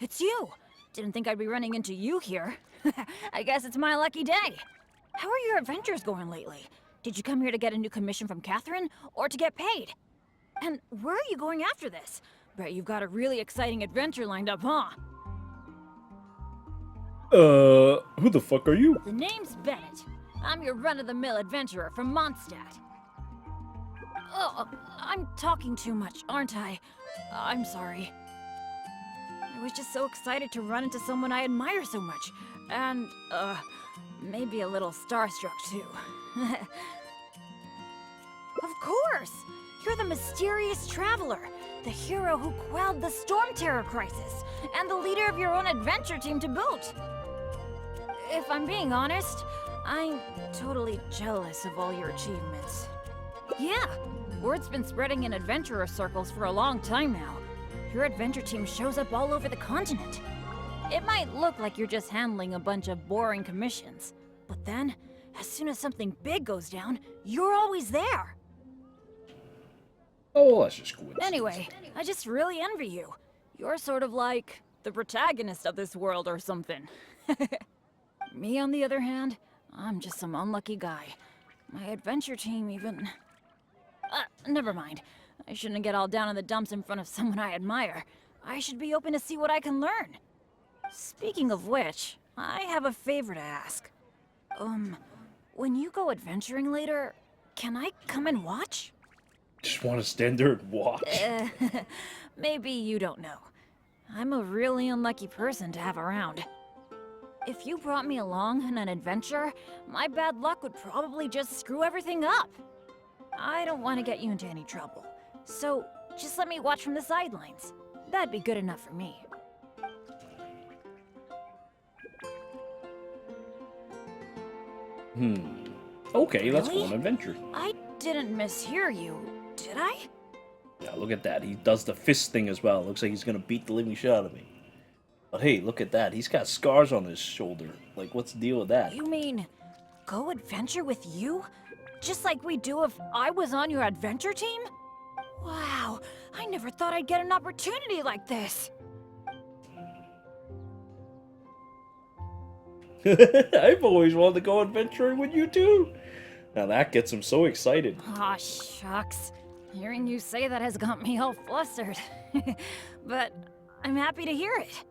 It's you! Didn't think I'd be running into you here. I guess it's my lucky day. How are your adventures going lately? Did you come here to get a new commission from Catherine, or to get paid? And where are you going after this? Bet you've got a really exciting adventure lined up, huh? Who the fuck are you? The name's Bennett. I'm your run-of-the-mill adventurer from Mondstadt. Oh, I'm talking too much, aren't I? I'm sorry. I was just so excited to run into someone I admire so much. And, maybe a little starstruck, too. Of course! You're the mysterious traveler, the hero who quelled the Storm Terror crisis, and the leader of your own adventure team to boot. If I'm being honest, I'm totally jealous of all your achievements. Yeah, word's been spreading in adventurer circles for a long time now. Your adventure team shows up all over the continent. It might look like you're just handling a bunch of boring commissions, but then, as soon as something big goes down, you're always there. Oh, that's just coincidence. Anyway, I just really envy you. You're sort of like the protagonist of this world or something. Me, on the other hand, I'm just some unlucky guy. My adventure team even... never mind. I shouldn't get all down in the dumps in front of someone I admire. I should be open to see what I can learn. Speaking of which, I have a favor to ask. When you go adventuring later, can I come and watch? Just want to stand there and watch. Maybe you don't know. I'm a really unlucky person to have around. If you brought me along on an adventure, my bad luck would probably just screw everything up. I don't want to get you into any trouble, so just let me watch from the sidelines. That'd be good enough for me. Okay, let's go Really? on an adventure. I didn't mishear you, did I? Yeah, look at that. He does the fist thing as well. Looks like he's gonna beat the living shit out of me. But hey, look at that. He's got scars on his shoulder. Like, what's the deal with that? You mean, go adventure with you? Just like we do if I was on your adventure team? Wow, I never thought I'd get an opportunity like this. I've always wanted to go adventuring with you too. Now that gets him so excited. Aw, shucks. Hearing you say that has got me all flustered. But I'm happy to hear it.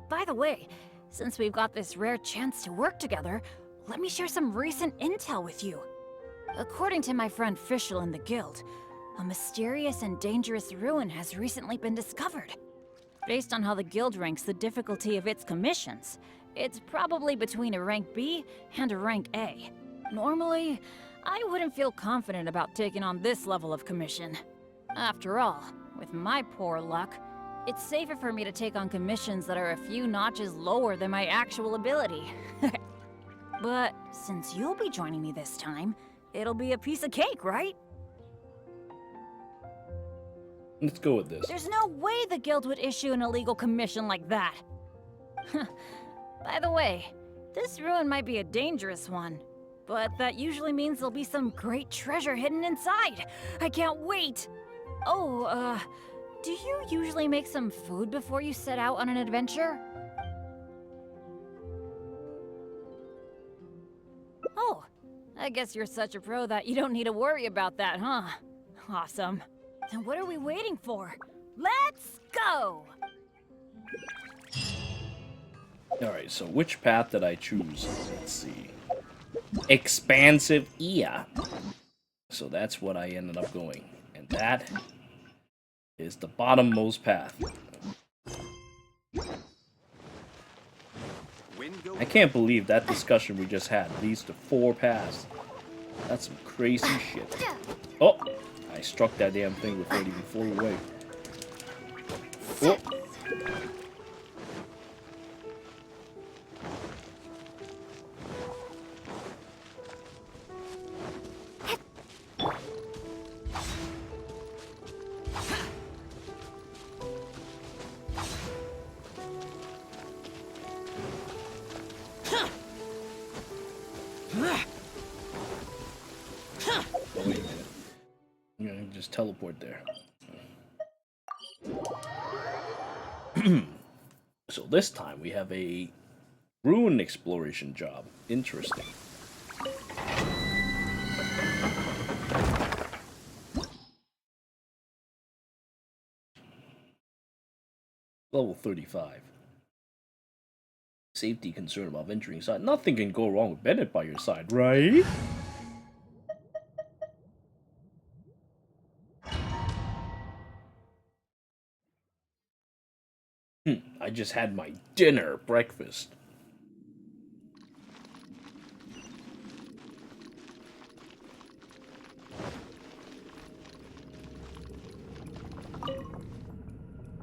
By the way, since we've got this rare chance to work together, let me share some recent intel with you. According to my friend Fischl in the guild, a mysterious and dangerous ruin has recently been discovered. Based on how the guild ranks the difficulty of its commissions, it's probably between a rank B and a rank A. Normally, I wouldn't feel confident about taking on this level of commission. After all, with my poor luck, it's safer for me to take on commissions that are a few notches lower than my actual ability. But since you'll be joining me this time, it'll be a piece of cake, right? Let's go with this. There's no way the guild would issue an illegal commission like that. By the way, this ruin might be a dangerous one, but that usually means there'll be some great treasure hidden inside. I can't wait! Oh, do you usually make some food before you set out on an adventure? Oh, I guess you're such a pro that you don't need to worry about that, huh? Awesome. Then what are we waiting for? Let's go! Alright, so which path did I choose? Let's see. Expansive ear. So that's what I ended up going. And that is the bottommost path. I can't believe that discussion we just had leads to 4 paths. That's some crazy shit. Oh! I struck that damn thing before it even flew away. Oh! Wait a minute. I'm gonna just teleport there. So this time we have a ruin exploration job. Interesting. Level 35. Safety concern about venturing inside. Nothing can go wrong with Bennett by your side, right? I just had my breakfast.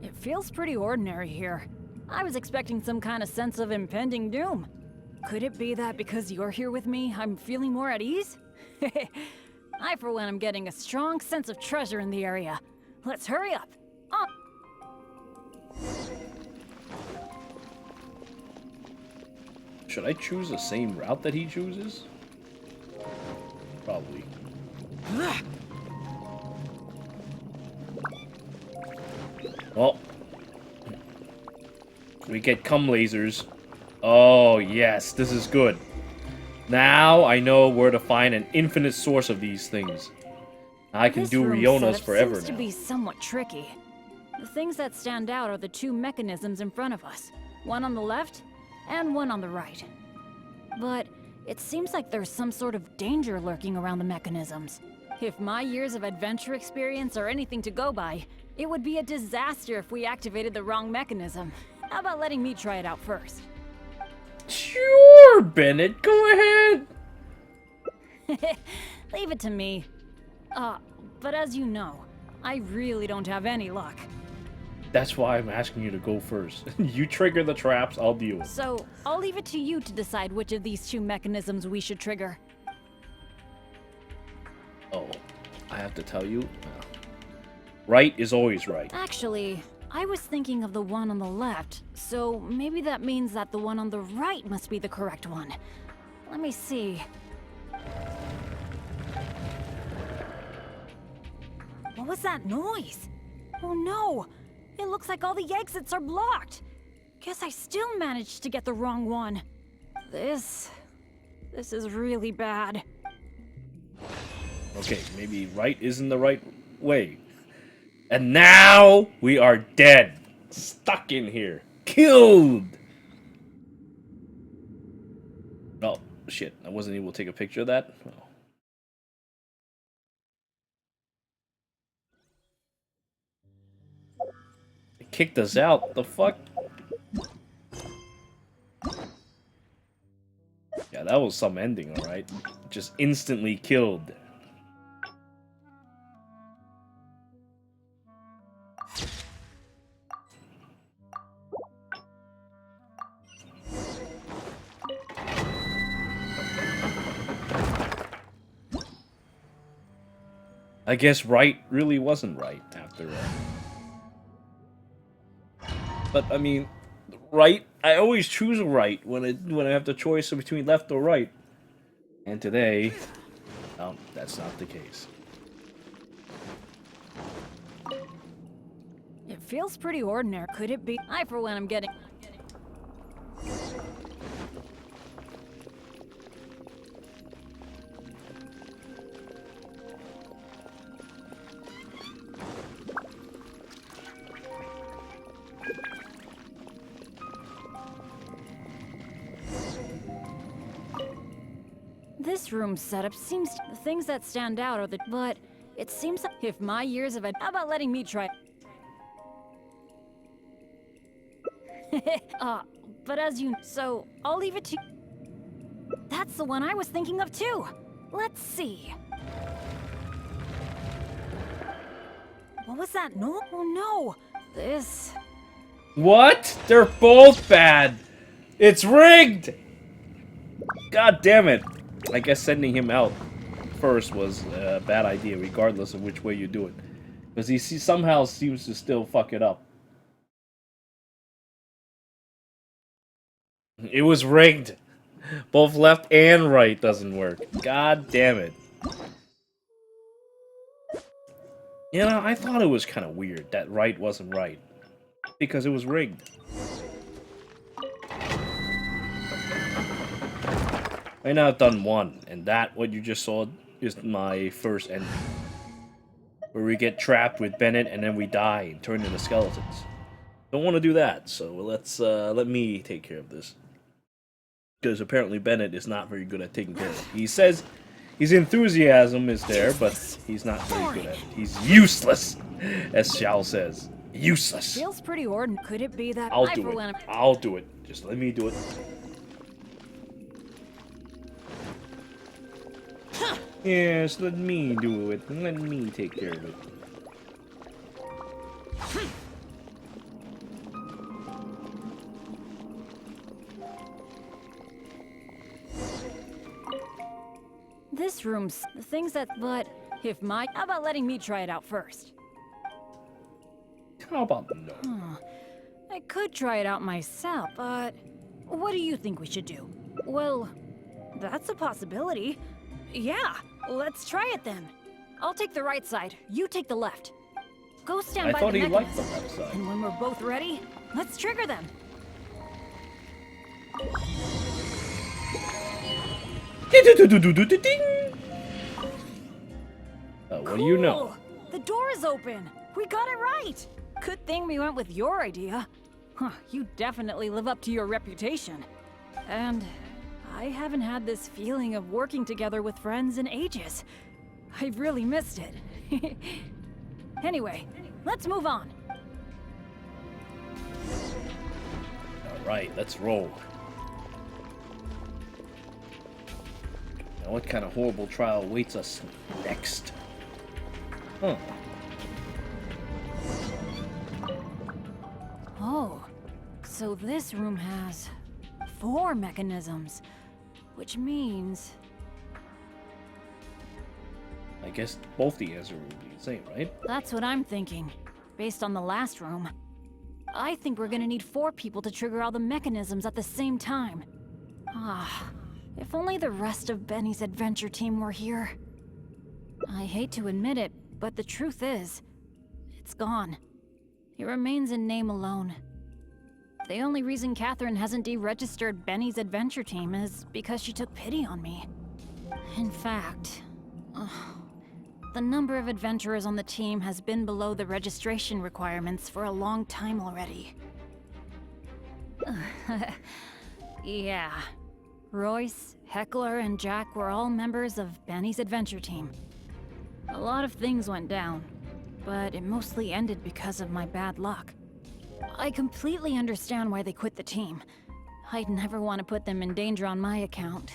It feels pretty ordinary here. I was expecting some kind of sense of impending doom. Could it be that because you're here with me, I'm feeling more at ease? I, for one, am getting a strong sense of treasure in the area. Let's hurry up. Should I choose the same route that he chooses? Probably. Well, we get cum lasers. Oh, yes, this is good. Now I know where to find an infinite source of these things. I can do Riona's forever seems now. To be somewhat tricky. The things that stand out are the two mechanisms in front of us. One on the left, and one on the right. But it seems like there's some sort of danger lurking around the mechanisms. If my years of adventure experience are anything to go by, it would be a disaster if we activated the wrong mechanism. How about letting me try it out first? Sure, Bennett, go ahead. Leave it to me. But as you know, I really don't have any luck. That's why I'm asking you to go first. You trigger the traps, I'll deal with it. So, I'll leave it to you to decide which of these two mechanisms we should trigger. Oh, I have to tell you? Right is always right. Actually, I was thinking of the one on the left, so maybe that means that the one on the right must be the correct one. Let me see. What was that noise? Oh no! It looks like all the exits are blocked! Guess I still managed to get the wrong one. This is really bad. Okay, maybe right isn't the right way. And now we are dead. Stuck in here. Killed! Oh, shit. I wasn't able to take a picture of that? Oh. It kicked us out. The fuck? Yeah, that was some ending, alright. Just instantly killed. I guess right really wasn't right after all. But I mean, right. I always choose right when I have the choice between left or right. And today, no, that's not the case. It feels pretty ordinary. Could it be? I, for one, am getting. This room setup seems the things that stand out are the but it seems like if my years of how about letting me try but as you so I'll leave it to that's the one I was thinking of too. Let's see. What was that? No, oh no. This What? They're both bad. It's rigged. God damn it. I guess sending him out first was a bad idea, regardless of which way you do it. Because he somehow seems to still fuck it up. It was rigged. Both left and right doesn't work. God damn it. You know, I thought it was kind of weird that right wasn't right. Because it was rigged. Right now I've done one, and that, what you just saw, is my first ending. Where we get trapped with Bennett and then we die and turn into skeletons. Don't want to do that, so let me take care of this. Because apparently Bennett is not very good at taking care of it. He says his enthusiasm is there, but he's not very good at it. He's useless, as Xiao says. Useless. Feels pretty ordinary. Could it be that I'll do it. Just let me do it. Yes, let me do it. Let me take care of it. This room's the things that, but if my, how about letting me try it out first? How about no? I could try it out myself, but what do you think we should do? Well, that's a possibility. Yeah, let's try it then. I'll take the right side, you take the left. Go stand by the mechanism. I thought he liked the left side. And when we're both ready, let's trigger them. What do you know? The door is open. We got it right. Good thing we went with your idea. Huh, you definitely live up to your reputation. And I haven't had this feeling of working together with friends in ages. I've really missed it. Anyway, let's move on. Alright, let's roll. Now what kind of horrible trial awaits us next? Huh. Oh, so this room has 4 mechanisms, which means... I guess both the answers would be the same, right? That's what I'm thinking, based on the last room. I think we're gonna need 4 people to trigger all the mechanisms at the same time. Ah, if only the rest of Benny's adventure team were here. I hate to admit it, but the truth is, it's gone. It remains in name alone. The only reason Catherine hasn't deregistered Benny's adventure team is because she took pity on me. In fact, the number of adventurers on the team has been below the registration requirements for a long time already. Yeah. Royce, Heckler, and Jack were all members of Benny's adventure team. A lot of things went down, but it mostly ended because of my bad luck. I completely understand why they quit the team. I'd never want to put them in danger on my account.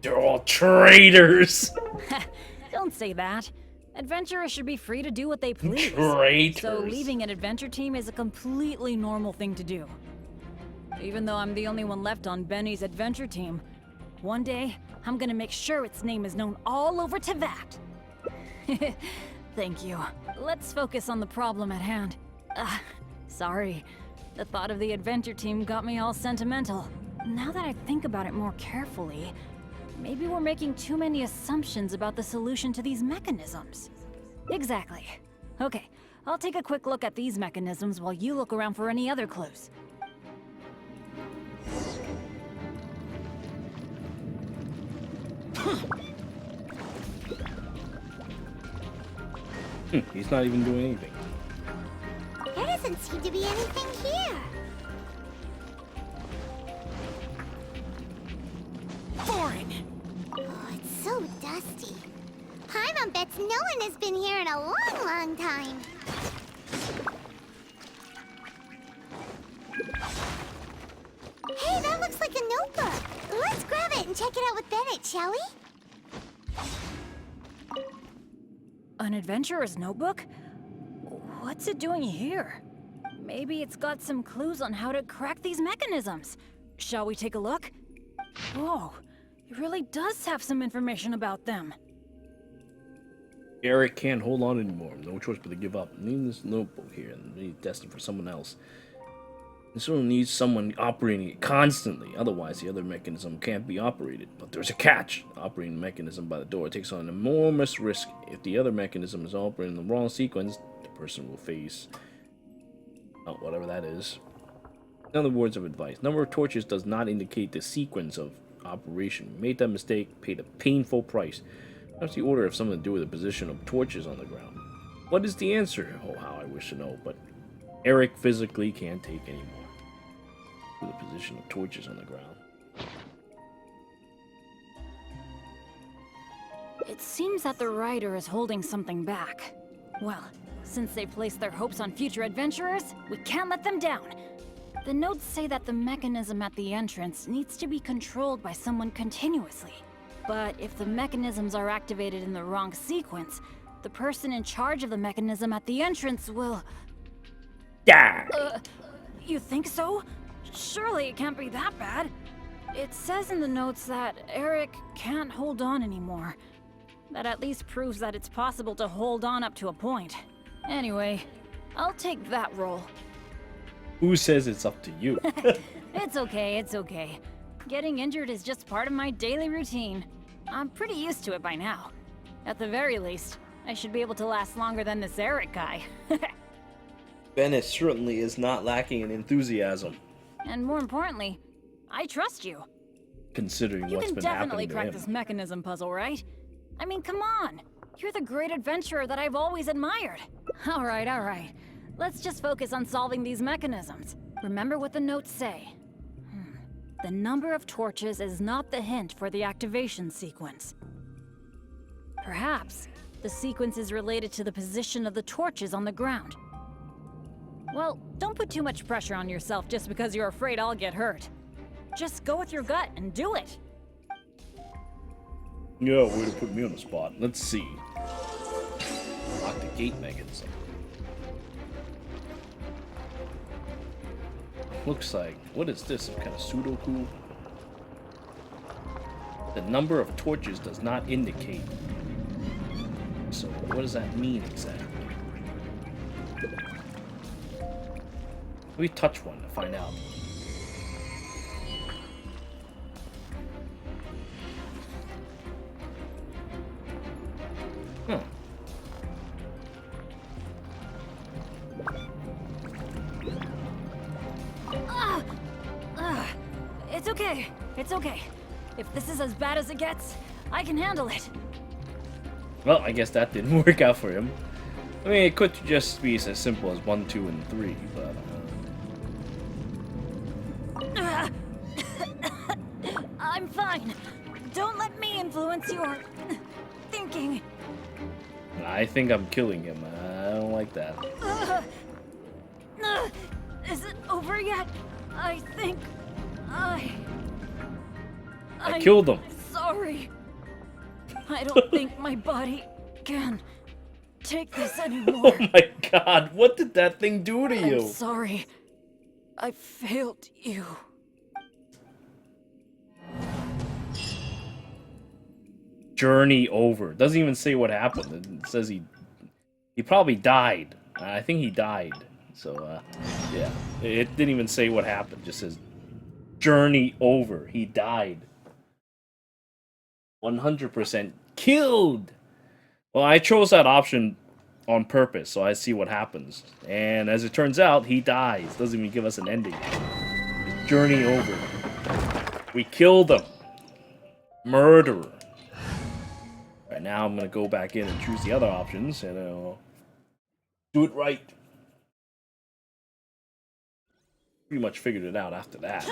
They're all traitors! Don't say that. Adventurers should be free to do what they please. Traitors! So leaving an adventure team is a completely normal thing to do. Even though I'm the only one left on Benny's adventure team, one day, I'm gonna make sure its name is known all over Teyvat. Thank you. Let's focus on the problem at hand. Sorry. The thought of the adventure team got me all sentimental. Now that I think about it more carefully, maybe we're making too many assumptions about the solution to these mechanisms. Exactly. Okay, I'll take a quick look at these mechanisms while you look around for any other clues. He's not even doing anything. There doesn't seem to be anything here. Boring! Oh, it's so dusty. Paimon bets no one has been here in a long, long time. Hey, that looks like a notebook. Let's grab it and check it out with Bennett, shall we? An adventurer's notebook? What's it doing here? Maybe it's got some clues on how to crack these mechanisms. Shall we take a look? Whoa, it really does have some information about them. Eric can't hold on anymore. No choice but to give up. Leave this notebook here and be destined for someone else. This one needs someone operating it constantly, otherwise the other mechanism can't be operated. But there's a catch. The operating mechanism by the door takes on an enormous risk. If the other mechanism is operating in the wrong sequence, the person will face... oh, whatever that is. Another words of advice. Number of torches does not indicate the sequence of operation. Made that mistake, paid a painful price. What's the order of something to do with the position of torches on the ground? What is the answer? Oh, how I wish to know, but Eric physically can't take anymore. With the position of torches on the ground. It seems that the writer is holding something back. Well, since they placed their hopes on future adventurers, we can't let them down. The notes say that the mechanism at the entrance needs to be controlled by someone continuously. But if the mechanisms are activated in the wrong sequence, the person in charge of the mechanism at the entrance will... Die! You think so? Surely it can't be that bad. It says in the notes that Eric can't hold on anymore. That at least proves that it's possible to hold on up to a point. Anyway, I'll take that role. Who says it's up to you? It's okay, it's okay. Getting injured is just part of my daily routine. I'm pretty used to it by now. At the very least, I should be able to last longer than this Eric guy. Bennett certainly is not lacking in enthusiasm. And more importantly, I trust you. Considering You what's can been definitely happening to crack him. this mechanism puzzle, right? I mean, come on. You're the great adventurer that I've always admired. All right. Let's just focus on solving these mechanisms. Remember what the notes say. The number of torches is not the hint for the activation sequence. Perhaps the sequence is related to the position of the torches on the ground. Well, don't put too much pressure on yourself just because you're afraid I'll get hurt. Just go with your gut and do it. Yeah, way to put me on the spot. Let's see. Lock the gate mechanism. Looks like, what is this? Some kind of Sudoku? The number of torches does not indicate. So, what does that mean exactly? Let me touch one to find out. Huh. It's okay. If this is as bad as it gets, I can handle it. Well, I guess that didn't work out for him. I mean, it could just be as simple as 1, 2, and 3, but... I'm fine. Don't let me influence your thinking. I think I'm killing him. I don't like that. Is it over yet? I think I killed him. Sorry. I don't think my body can take this anymore. Oh my god, what did that thing do to you? I'm sorry. I failed you. Journey over. Doesn't even say what happened. It says he probably died. I think he died. So, yeah. It didn't even say what happened. It just says, journey over. He died. 100% killed. Well, I chose that option on purpose, so I see what happens. And as it turns out, he dies. Doesn't even give us an ending. Journey over. We killed him. Murderer. Right now, I'm going to go back in and choose the other options, and I'll do it right. Pretty much figured it out after that.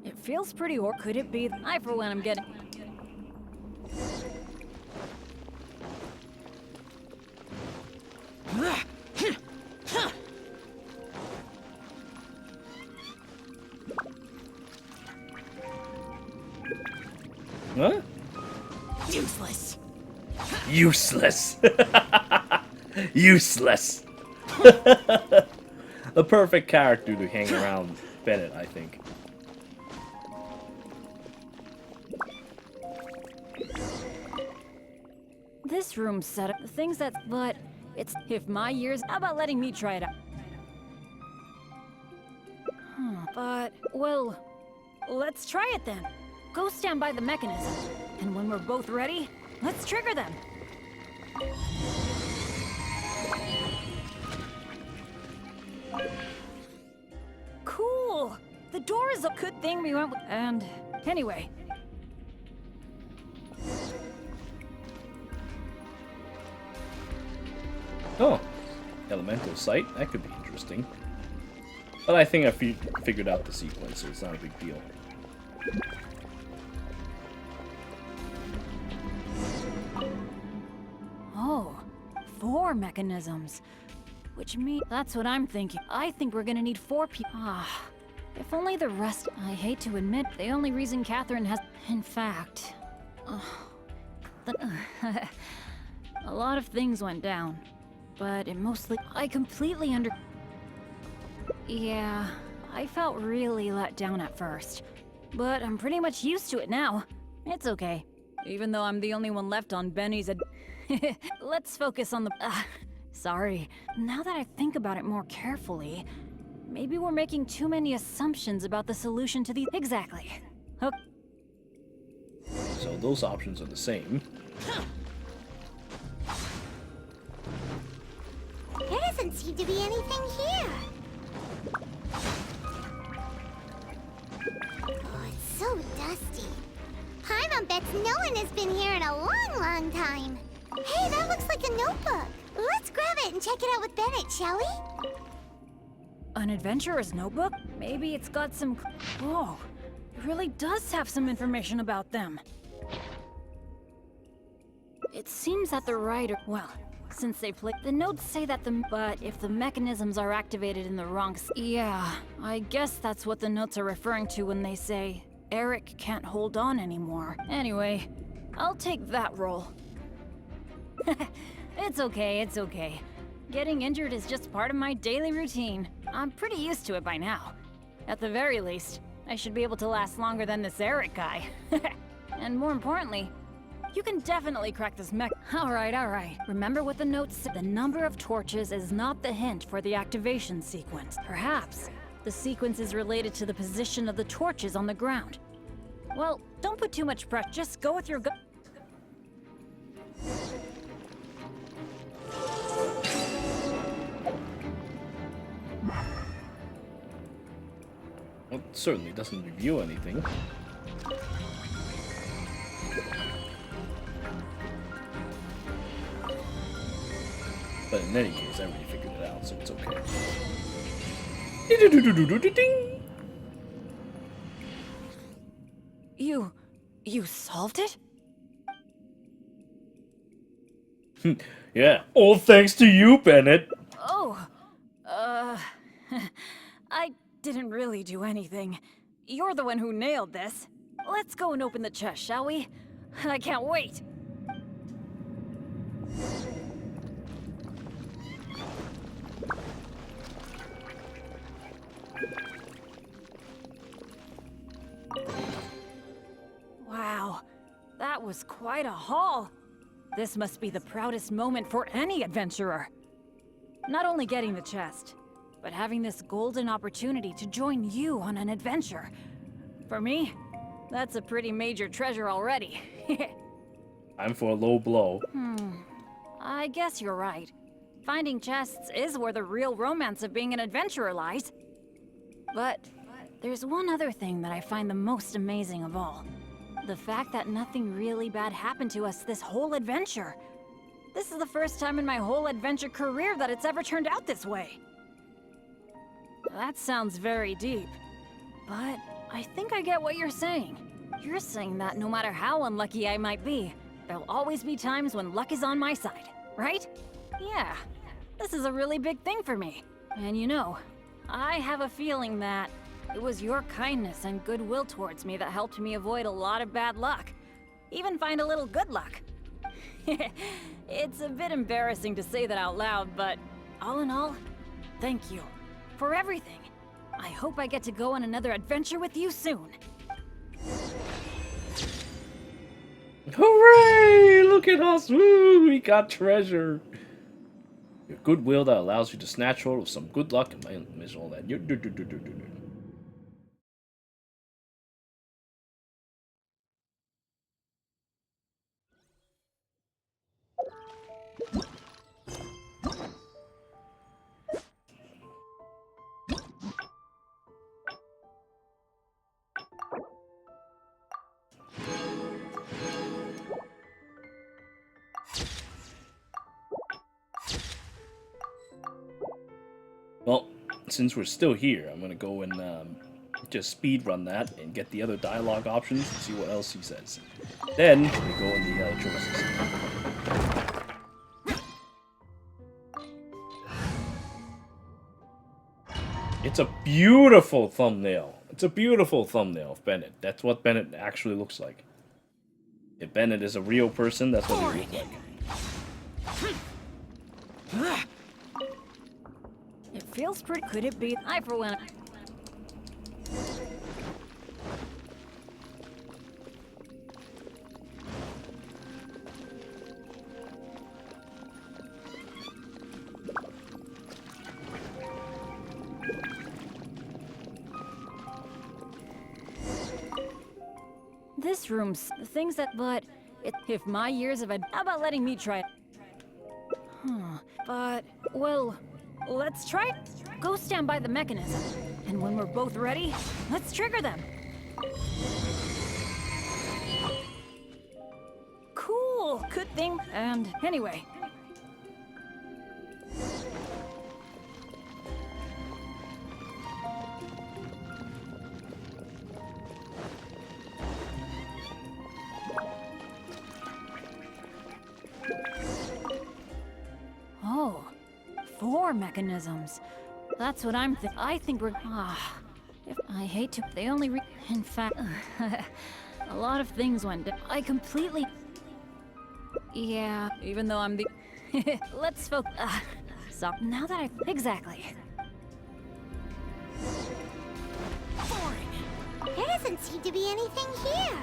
It feels pretty, or could it be? I, for one, am getting... Huh? Useless. Useless. Useless. The perfect character to hang around Bennett, I think. This room's set up, things that, but it's, if my years, how about letting me try it out? But, well, let's try it then. Go stand by the mechanism, and when we're both ready, let's trigger them. Cool! The door is a good thing we went with. And anyway. Oh, elemental sight. That could be interesting. But I think I figured out the sequence, so it's not a big deal. Oh, 4 mechanisms. Which means that's what I'm thinking. I think we're gonna need 4 people. Ah, if only the rest. I hate to admit, the only reason Catherine has. In fact, a lot of things went down, but it mostly. I completely under. Yeah, I felt really let down at first, but I'm pretty much used to it now. It's okay, even though I'm the only one left on Benny's. Let's focus on the. Sorry. Now that I think about it more carefully, maybe we're making too many assumptions about the solution to the. Exactly. Okay. So those options are the same. There doesn't seem to be anything here. Oh, it's so dusty. Paimon bets no one has been here in a long, long time. Hey, that looks like a notebook. Let's grab it and check it out with Bennett, shall we? An adventurer's notebook? Maybe it's got some. Whoa. It really does have some information about them. It seems that the writer. Well, since they play. The notes say that the. But if the mechanisms are activated in the wrong. Yeah, I guess that's what the notes are referring to when they say Eric can't hold on anymore. Anyway, I'll take that role. It's okay, it's okay. Getting injured is just part of my daily routine. I'm pretty used to it by now. At the very least, I should be able to last longer than this Eric guy. And more importantly, you can definitely crack this mech. Alright. Remember what the notes said. The number of torches is not the hint for the activation sequence. Perhaps the sequence is related to the position of the torches on the ground. Well, don't put too much pressure. Just go with your gut. Well, it certainly doesn't review anything. But in any case, I already figured it out, so it's okay. You solved it? Yeah, all thanks to you, Bennett. Oh, I didn't really do anything. You're the one who nailed this. Let's go and open the chest, shall we? I can't wait. Wow, that was quite a haul. This must be the proudest moment for any adventurer. Not only getting the chest, but having this golden opportunity to join you on an adventure. For me, that's a pretty major treasure already. I'm for a low blow. I guess you're right. Finding chests is where the real romance of being an adventurer lies. But there's one other thing that I find the most amazing of all. The fact that nothing really bad happened to us this whole adventure. This is the first time in my whole adventure career that it's ever turned out this way. That sounds very deep, but I think I get what you're saying. You're saying that no matter how unlucky I might be, there'll always be times when luck is on my side, right? Yeah, this is a really big thing for me. And you know, I have a feeling that it was your kindness and goodwill towards me that helped me avoid a lot of bad luck. Even find a little good luck. It's a bit embarrassing to say that out loud, but all in all, thank you for everything. I hope I get to go on another adventure with you soon. Hooray! Look at us! Woo! We got treasure. Your goodwill that allows you to snatch hold of some good luck and miss all that. since we're still here, I'm gonna go and just speed run that and get the other dialogue options and see what else he says. Then we go in the choices. It's a beautiful thumbnail. It's a beautiful thumbnail of Bennett. That's what Bennett actually looks like. If Bennett is a real person, that's what he looks like. It feels pretty. Could it be? I for one. This room's things that, but if my years of how about letting me try it? But, well, let's try it. Go stand by the mechanism. And when we're both ready, let's trigger them. Cool, good thing. And anyway. Oh, 4 mechanisms. That's what I'm I think we're... if I hate to... They only in fact... a lot of things went... I completely... Yeah, even though I'm the... Let's focus... so, now that I... Exactly. Boring. There doesn't seem to be anything here.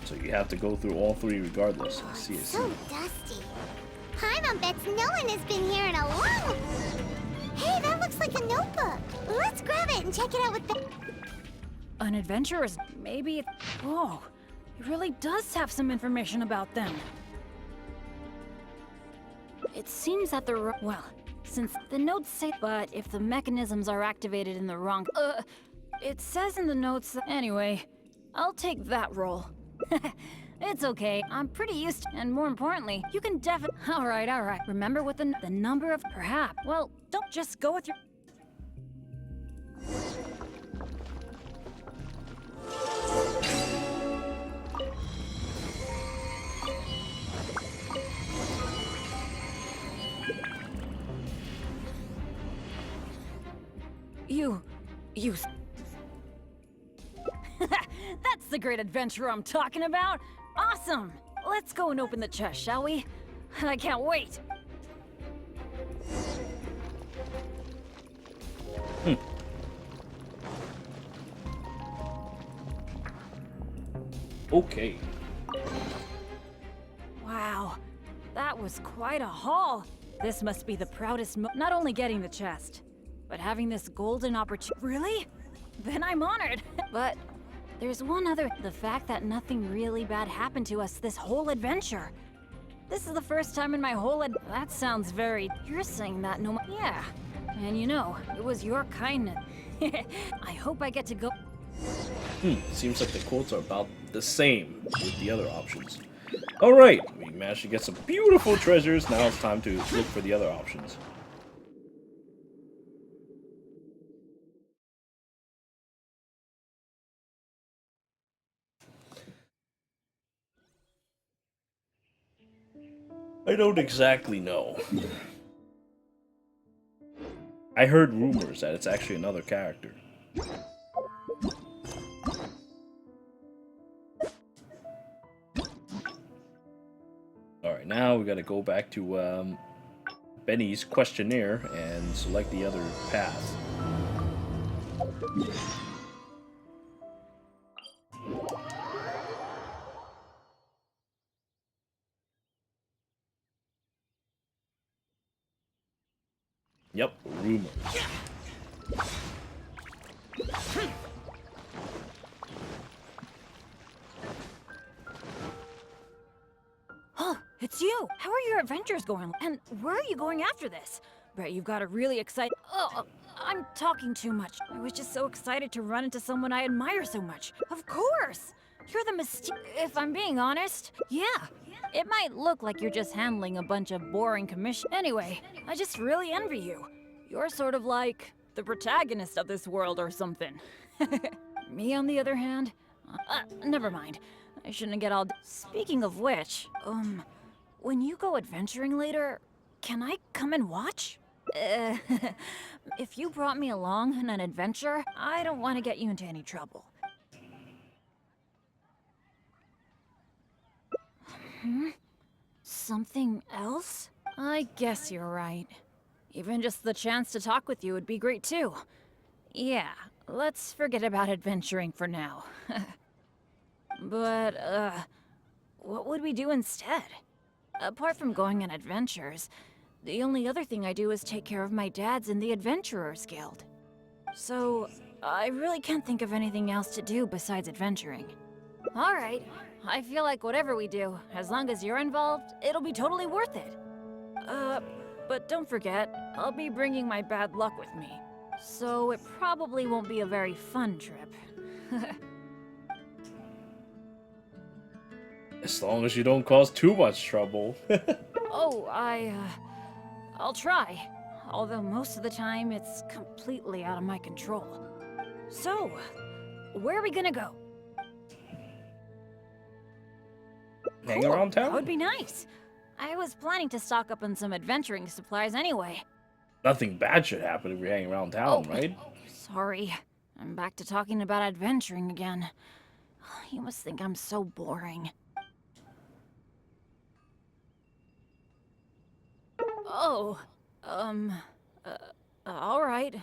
So you have to go through all 3 regardless. I see, I see. So dusty. Paimon bets no one has been here in a long... Hey, that looks like a notebook. Let's grab it and check it out with the... An adventurer's... Maybe... Whoa. It really does have some information about them. It seems that the... Well, since the notes say... But if the mechanisms are activated in the wrong... It says in the notes that... Anyway, I'll take that role. It's okay. I'm pretty used to, and more importantly, you can definitely... All right. Remember what the number of... Perhaps. Well, don't just go with your... You... That's the great adventure I'm talking about! Awesome! Let's go and open the chest, shall we? I can't wait! Okay. Wow, that was quite a haul. This must be the proudest not only getting the chest, but having this golden opportunity. Really? Then I'm honored. But there's one other... The fact that nothing really bad happened to us this whole adventure. This is the first time in my whole That sounds very... You're saying that no... Yeah. And you know, it was your kindness. I hope I get to go... Seems like the quotes are about the same with the other options. Alright, we managed to get some beautiful treasures. Now it's time to look for the other options. I don't exactly know. I heard rumors that it's actually another character. Alright, now we gotta go back to Benny's questionnaire and select the other path. Yep, rumors. Huh, it's you! How are your adventures going? And where are you going after this? Bet you've got a really excited... Oh, I'm talking too much. I was just so excited to run into someone I admire so much. Of course! You're the If I'm being honest, yeah. It might look like you're just handling a bunch of boring commission. Anyway, I just really envy you. You're sort of like the protagonist of this world or something. Me, on the other hand, never mind. I shouldn't get all. Speaking of which, when you go adventuring later, can I come and watch? If you brought me along on an adventure, I don't want to get you into any trouble. Something else? I guess you're right. Even just the chance to talk with you would be great too. Yeah, let's forget about adventuring for now. But, what would we do instead? Apart from going on adventures, the only other thing I do is take care of my dad's in the Adventurers Guild. So, I really can't think of anything else to do besides adventuring. Alright, I feel like whatever we do, as long as you're involved, it'll be totally worth it. But don't forget, I'll be bringing my bad luck with me. So it probably won't be a very fun trip. As long as you don't cause too much trouble. Oh, I'll try. Although most of the time, it's completely out of my control. So, where are we gonna go? Hang around town? That would be nice. I was planning to stock up on some adventuring supplies anyway. Nothing bad should happen if we hang around town, right? Sorry. I'm back to talking about adventuring again. You must think I'm so boring. Oh, all right.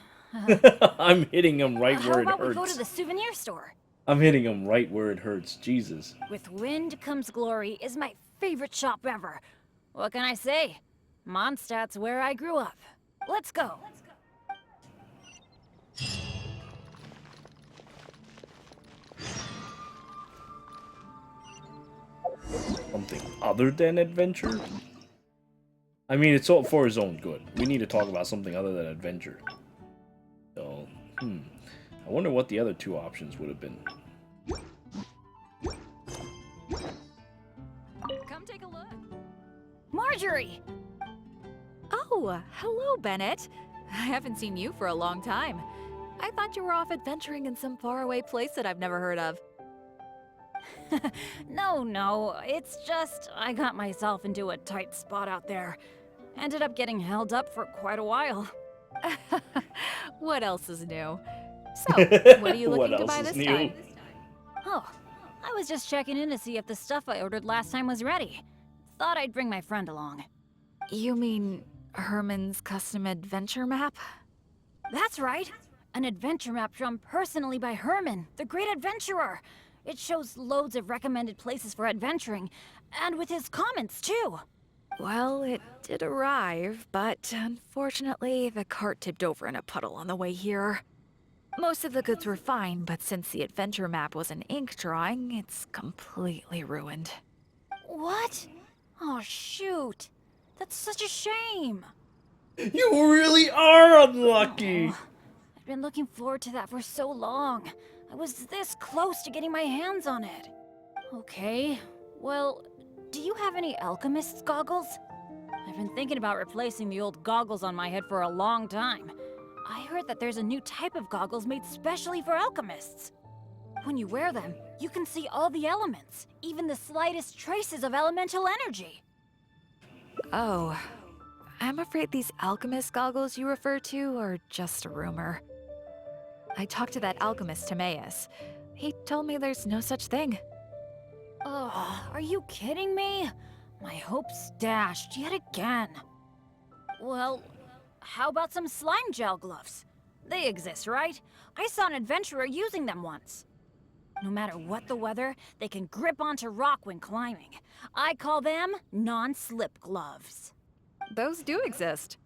I'm hitting him right where it How about we hurts. go to the souvenir store? I'm hitting him right where it hurts. Jesus. With Wind Comes Glory is my favorite shop ever. What can I say? Mondstadt's where I grew up. Let's go. Something other than adventure? I mean, it's all for his own good. We need to talk about something other than adventure. So, I wonder what the other two options would have been. Come take a look. Marjorie! Oh, hello, Bennett. I haven't seen you for a long time. I thought you were off adventuring in some faraway place that I've never heard of. No, it's just I got myself into a tight spot out there. Ended up getting held up for quite a while. What else is new? So, what are you What looking to else buy is this new? time? Oh, I was just checking in to see if the stuff I ordered last time was ready. Thought I'd bring my friend along. You mean Herman's custom adventure map? That's right. An adventure map drawn personally by Herman, the great adventurer. It shows loads of recommended places for adventuring, and with his comments too. Well, it did arrive, but unfortunately, the cart tipped over in a puddle on the way here. Most of the goods were fine, but since the adventure map was an ink drawing, it's completely ruined. What? Oh, shoot. That's such a shame. You really are unlucky! Oh, I've been looking forward to that for so long. I was this close to getting my hands on it. Okay, well, do you have any alchemist's goggles? I've been thinking about replacing the old goggles on my head for a long time. I heard that there's a new type of goggles made specially for alchemists. When you wear them, you can see all the elements, even the slightest traces of elemental energy. Oh, I'm afraid these alchemist goggles you refer to are just a rumor. I talked to that alchemist, Timaeus. He told me there's no such thing. Ugh, are you kidding me? My hopes dashed yet again. Well, how about some slime gel gloves? They exist, right? I saw an adventurer using them once. No matter what the weather, they can grip onto rock when climbing. I call them non-slip gloves. Those do exist.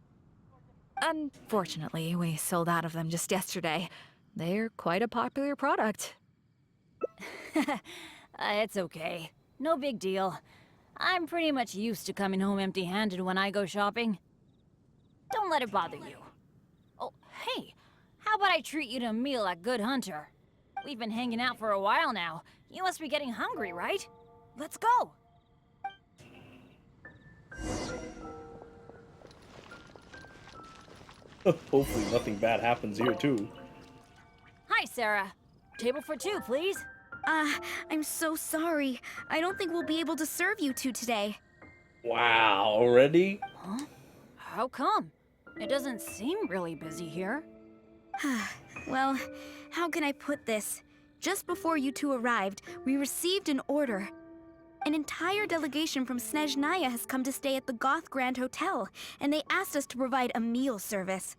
Unfortunately, we sold out of them just yesterday. They're quite a popular product. It's okay. No big deal. I'm pretty much used to coming home empty-handed when I go shopping. Don't let it bother you. Oh, hey, how about I treat you to a meal at Good Hunter? We've been hanging out for a while now. You must be getting hungry, right? Let's go! Hopefully nothing bad happens here too. Hi, Sarah. Table for two, please. I'm so sorry. I don't think we'll be able to serve you two today. Wow, already? Huh? How come? It doesn't seem really busy here. Well, how can I put this? Just before you two arrived, we received an order. An entire delegation from Snezhnaya has come to stay at the Goth Grand Hotel, and they asked us to provide a meal service.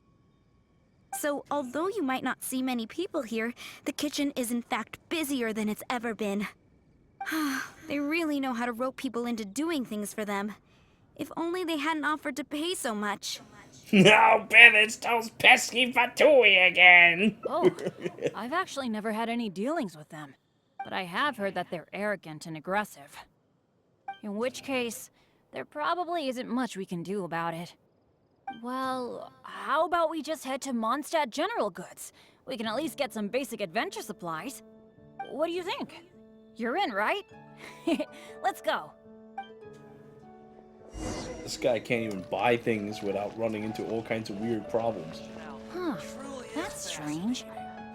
So, although you might not see many people here, the kitchen is in fact busier than it's ever been. They really know how to rope people into doing things for them. If only they hadn't offered to pay so much. Now, Ben, it's those pesky Fatui again! Oh, I've actually never had any dealings with them. But I have heard that they're arrogant and aggressive. In which case, there probably isn't much we can do about it. Well, how about we just head to Mondstadt General Goods? We can at least get some basic adventure supplies. What do you think? You're in, right? Let's go. This guy can't even buy things without running into all kinds of weird problems. Huh, that's strange.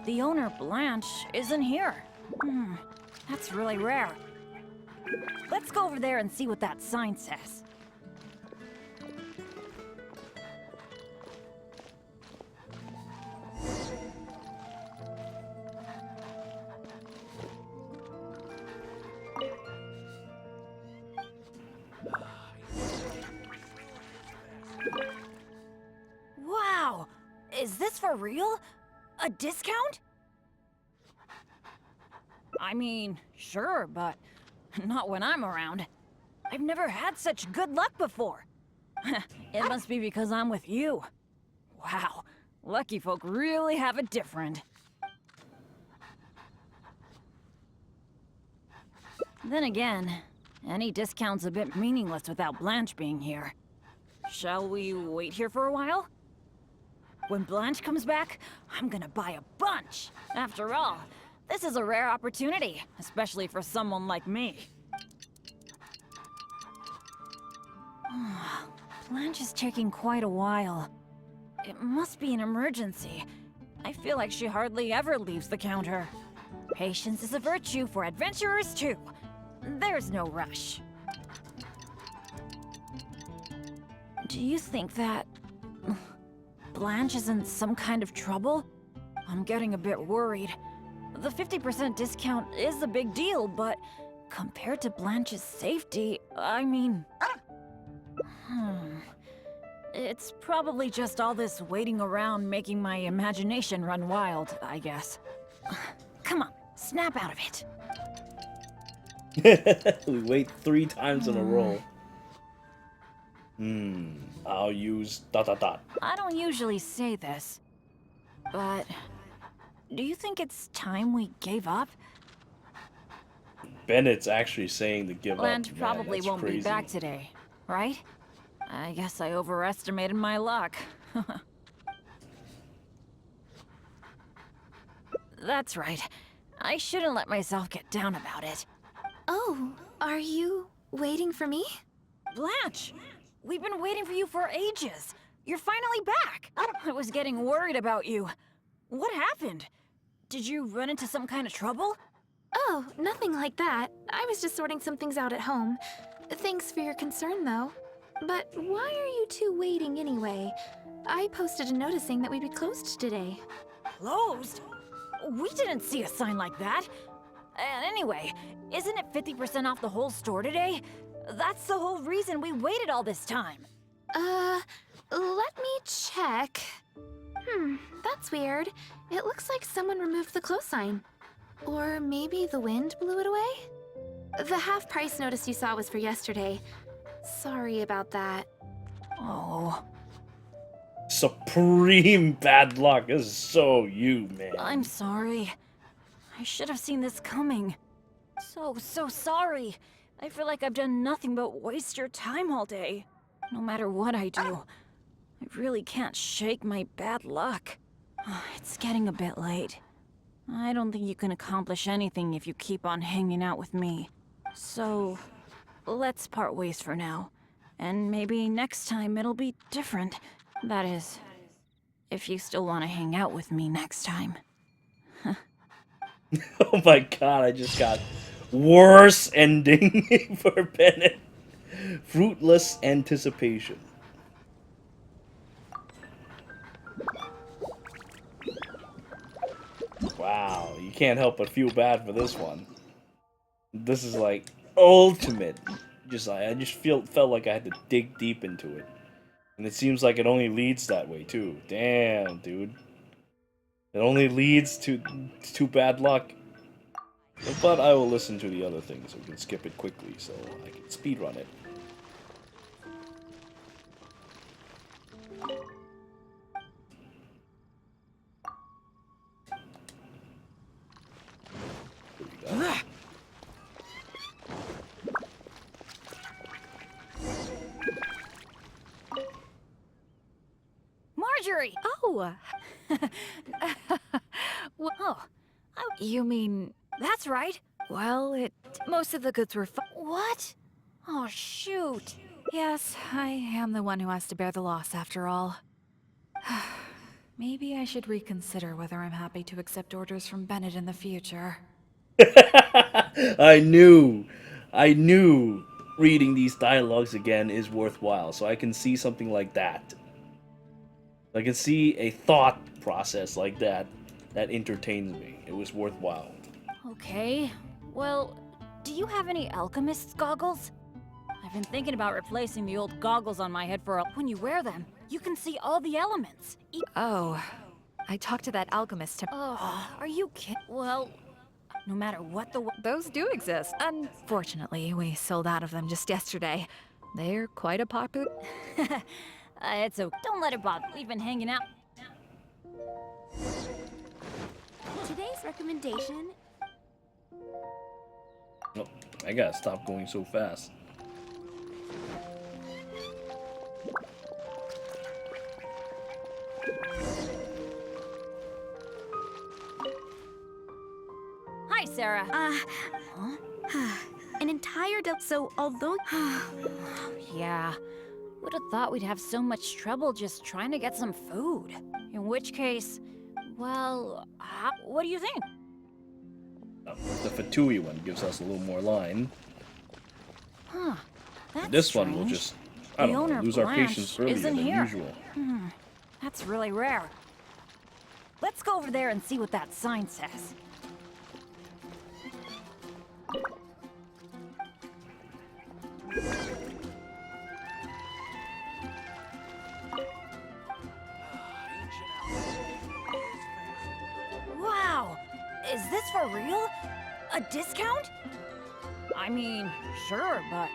The owner, Blanche, isn't here. That's really rare. Let's go over there and see what that sign says. Wow! Is this for real? A discount? I mean, sure, but not when I'm around. I've never had such good luck before. It must be because I'm with you. Wow, lucky folk really have it different. Then again, any discount's a bit meaningless without Blanche being here. Shall we wait here for a while? When Blanche comes back, I'm gonna buy a bunch. After all, this is a rare opportunity, especially for someone like me. Blanche is taking quite a while. It must be an emergency. I feel like she hardly ever leaves the counter. Patience is a virtue for adventurers too. There's no rush. Do you think that Blanche is in some kind of trouble? I'm getting a bit worried. The 50% discount is a big deal, but compared to Blanche's safety, I mean... It's probably just all this waiting around making my imagination run wild, I guess. Come on, snap out of it. We wait 3 times in a row. I'll use ... I don't usually say this, but do you think it's time we gave up? Bennett's actually saying to give Blanche up. probably Man, won't crazy. be back today, right? I guess I overestimated my luck. That's right. I shouldn't let myself get down about it. Oh, are you waiting for me? Blanche! We've been waiting for you for ages. You're finally back. I was getting worried about you. What happened? Did you run into some kind of trouble? Oh, nothing like that. I was just sorting some things out at home. Thanks for your concern, though. But why are you two waiting anyway? I posted a notice saying that we'd be closed today. Closed? We didn't see a sign like that. And anyway, isn't it 50% off the whole store today? That's the whole reason we waited all this time. Let me check. That's weird. It looks like someone removed the close sign. Or maybe the wind blew it away? The half-price notice you saw was for yesterday. Sorry about that. Oh, Supreme bad luck. This is so you, man. I'm sorry. I should have seen this coming. So sorry. I feel like I've done nothing but waste your time all day. No matter what I do, I really can't shake my bad luck. It's getting a bit late. I don't think you can accomplish anything if you keep on hanging out with me. So, let's part ways for now. And maybe next time it'll be different. That is, if you still want to hang out with me next time. Oh my god, I just got worse ending for Bennett. Fruitless anticipation. Wow, you can't help but feel bad for this one. This is like ultimate. I just felt like I had to dig deep into it. And it seems like it only leads that way too. Damn, dude. It only leads to bad luck. But I will listen to the other things so we can skip it quickly so I can speedrun it. Here we go. Marjorie! Oh, Oh, you mean... that's right. Well, most of the goods were What? Oh, shoot. Yes, I am the one who has to bear the loss after all. Maybe I should reconsider whether I'm happy to accept orders from Bennett in the future. I knew reading these dialogues again is worthwhile, so I can see something like that. I can see a thought process like that entertains me. It was worthwhile. Okay. Well, do you have any alchemist's goggles? I've been thinking about replacing the old goggles on my head for when you wear them, you can see all the elements. Oh, I talked to that alchemist. Oh, are you kidding? Well, no matter what Those do exist. Unfortunately, we sold out of them just yesterday. They're quite a popular... It's okay. Don't let it bother. We've been hanging out. Today's recommendation. Oh, I gotta stop going so fast. Hi, Sarah. An entire so although Yeah. Would have thought we'd have so much trouble just trying to get some food. In which case, well, what do you think? The Fatui one gives us a little more line. Huh. That's This one will strange. just, I The don't know, owner, lose our Blanche, patience earlier isn't than here. usual. That's really rare. Let's go over there and see what that sign says. Wow! Is this for real? A discount? I mean, sure, but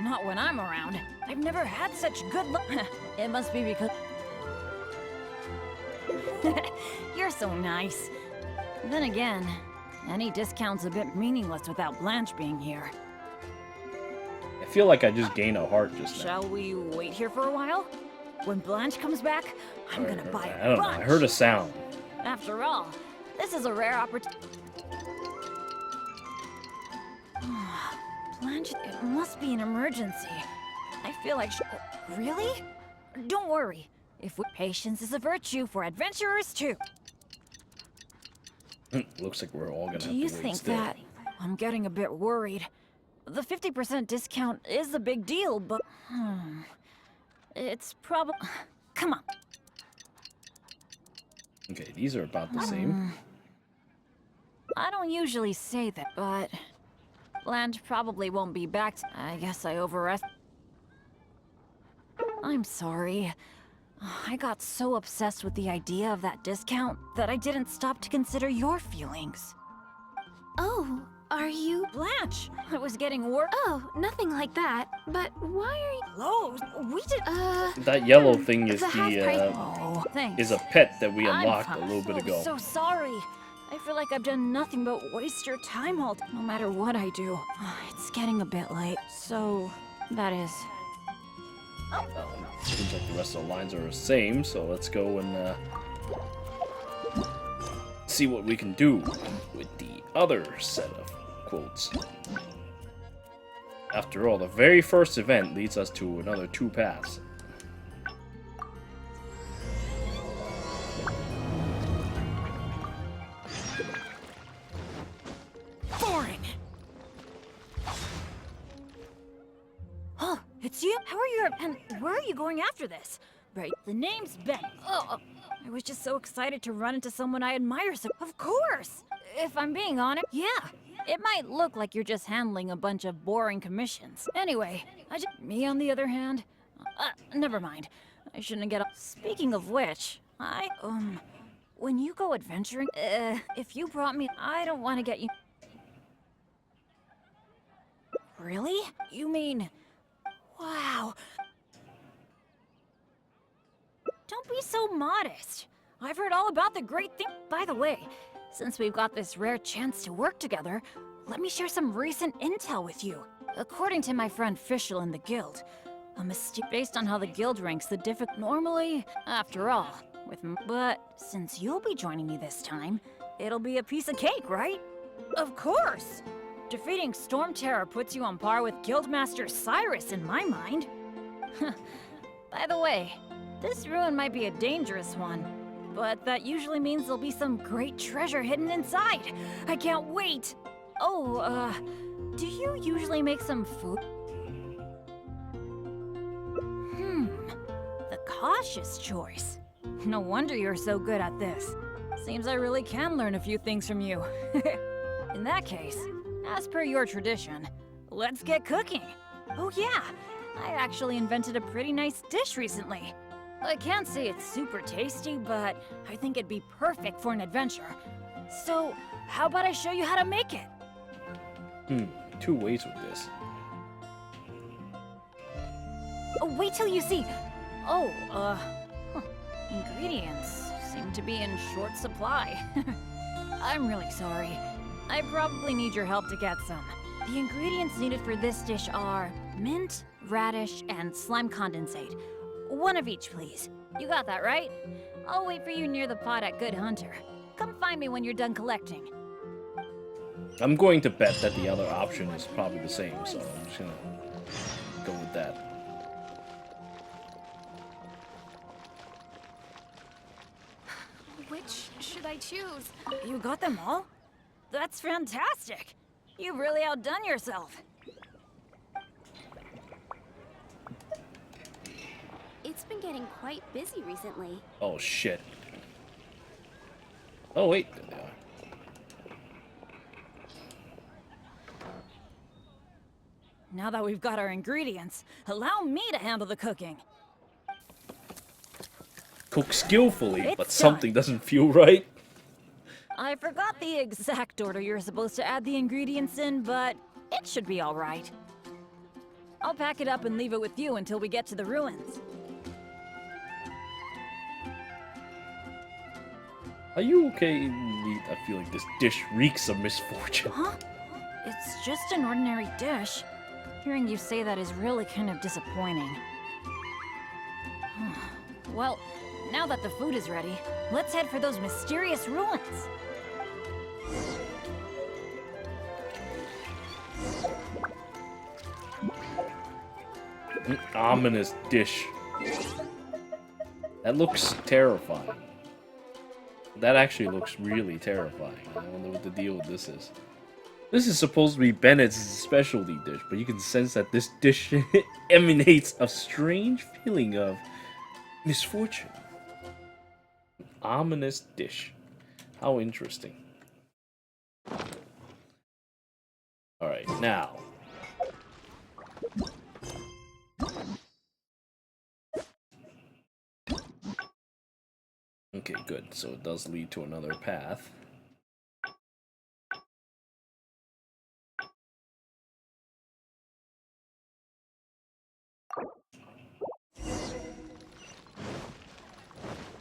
not when I'm around. I've never had such good luck. It must be because... You're so nice. Then again, any discount's a bit meaningless without Blanche being here. I feel like I just gained a heart just now. Shall we wait here for a while? When Blanche comes back, I'm gonna buy I a don't know, bunch. I heard a sound. After all, this is a rare opportunity. Blanche, it must be an emergency. I feel like really? Don't worry. Patience is a virtue for adventurers too. Looks like we're all gonna have Do to you wait think still. that? I'm getting a bit worried. The 50% discount is a big deal, but it's probably. Come on. Okay, these are about the same. I don't usually say that, but Blanche probably won't be back. I guess I overestimated. I'm sorry. I got so obsessed with the idea of that discount that I didn't stop to consider your feelings. Oh, are you? Blanche, I was getting worried. Oh, nothing like that. But why are you? Clothes? We did. That yellow thing is the half price. Oh, thanks. is a pet that we I'm unlocked a fine. little bit ago. So sorry. I feel like I've done nothing but waste your time all no matter what I do. It's getting a bit late, so that is. Seems like the rest of the lines are the same, so let's go and see what we can do with the other set of quotes. After all, the very first event leads us to another 2 paths. it's you? How are you? And where are you going after this? Right, the name's Bennett. Oh, I was just so excited to run into someone I admire so. Of course! If I'm being honest, yeah. It might look like you're just handling a bunch of boring commissions. Anyway, me on the other hand, never mind. I shouldn't get up. Speaking of which, when you go adventuring, if you brought me, I don't want to get you. Really? You mean, wow. Don't be so modest. I've heard all about the great thing. By the way, since we've got this rare chance to work together, let me share some recent intel with you. According to my friend Fischl in the guild, a mistake based on how the guild ranks the normally, after all, but since you'll be joining me this time, it'll be a piece of cake, right? Of course! Defeating Storm Terror puts you on par with Guildmaster Cyrus in my mind. By the way, this ruin might be a dangerous one, but that usually means there'll be some great treasure hidden inside. I can't wait! Oh, do you usually make some food? The cautious choice. No wonder you're so good at this. Seems I really can learn a few things from you. In that case, as per your tradition, let's get cooking. Oh yeah, I actually invented a pretty nice dish recently. I can't say it's super tasty, but I think it'd be perfect for an adventure. So, how about I show you how to make it? Two ways with this. Oh, wait till you see. Oh, ingredients seem to be in short supply. I'm really sorry. I probably need your help to get some. The ingredients needed for this dish are mint, radish, and slime condensate. One of each, please. You got that, right? I'll wait for you near the pot at Good Hunter. Come find me when you're done collecting. I'm going to bet that the other option is probably the same, so I'm just gonna go with that. Which should I choose? You got them all? That's fantastic! You've really outdone yourself. It's been getting quite busy recently. Oh shit. Oh wait, there they are. Now that we've got our ingredients, allow me to handle the cooking. Cook skillfully, It's but something doesn't feel right. I forgot the exact order you're supposed to add the ingredients in, but it should be all right. I'll pack it up and leave it with you until we get to the ruins. Are you okay? I feel like this dish reeks of misfortune. Huh? It's just an ordinary dish. Hearing you say that is really kind of disappointing. Well, now that the food is ready, let's head for those mysterious ruins. An ominous dish. That looks terrifying. That actually looks really terrifying. I don't know what the deal with this is. This is supposed to be Bennett's specialty dish, but you can sense that this dish emanates a strange feeling of misfortune. An ominous dish. How interesting. Alright, now. Okay, good. So it does lead to another path.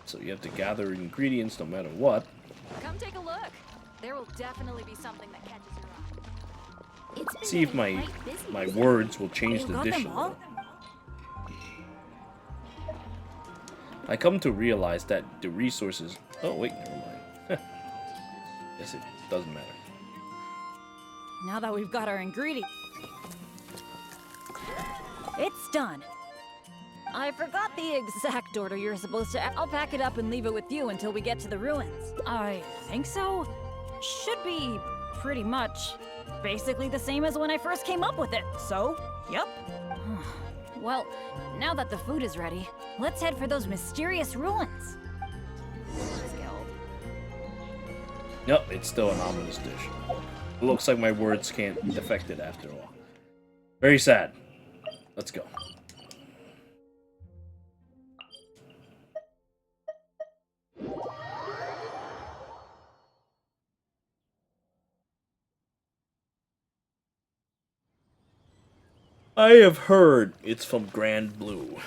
So you have to gather ingredients no matter what. Come take a look. There will definitely be something that catches your eye. It's been See if getting quite busy my recently. words will change You the got dish. them a all? little. I come to realize that the resources... Oh, wait, never mind. Guess it doesn't matter. Now that we've got our ingredients, it's done. I forgot the exact order you're supposed to. I'll pack it up and leave it with you until we get to the ruins. I think so. Should be pretty much basically the same as when I first came up with it. So, yep. Well, now that the food is ready, let's head for those mysterious ruins. Nope, it's still an ominous dish. It looks like my words can't affect it after all. Very sad. Let's go. I have heard it's from Grand Blue.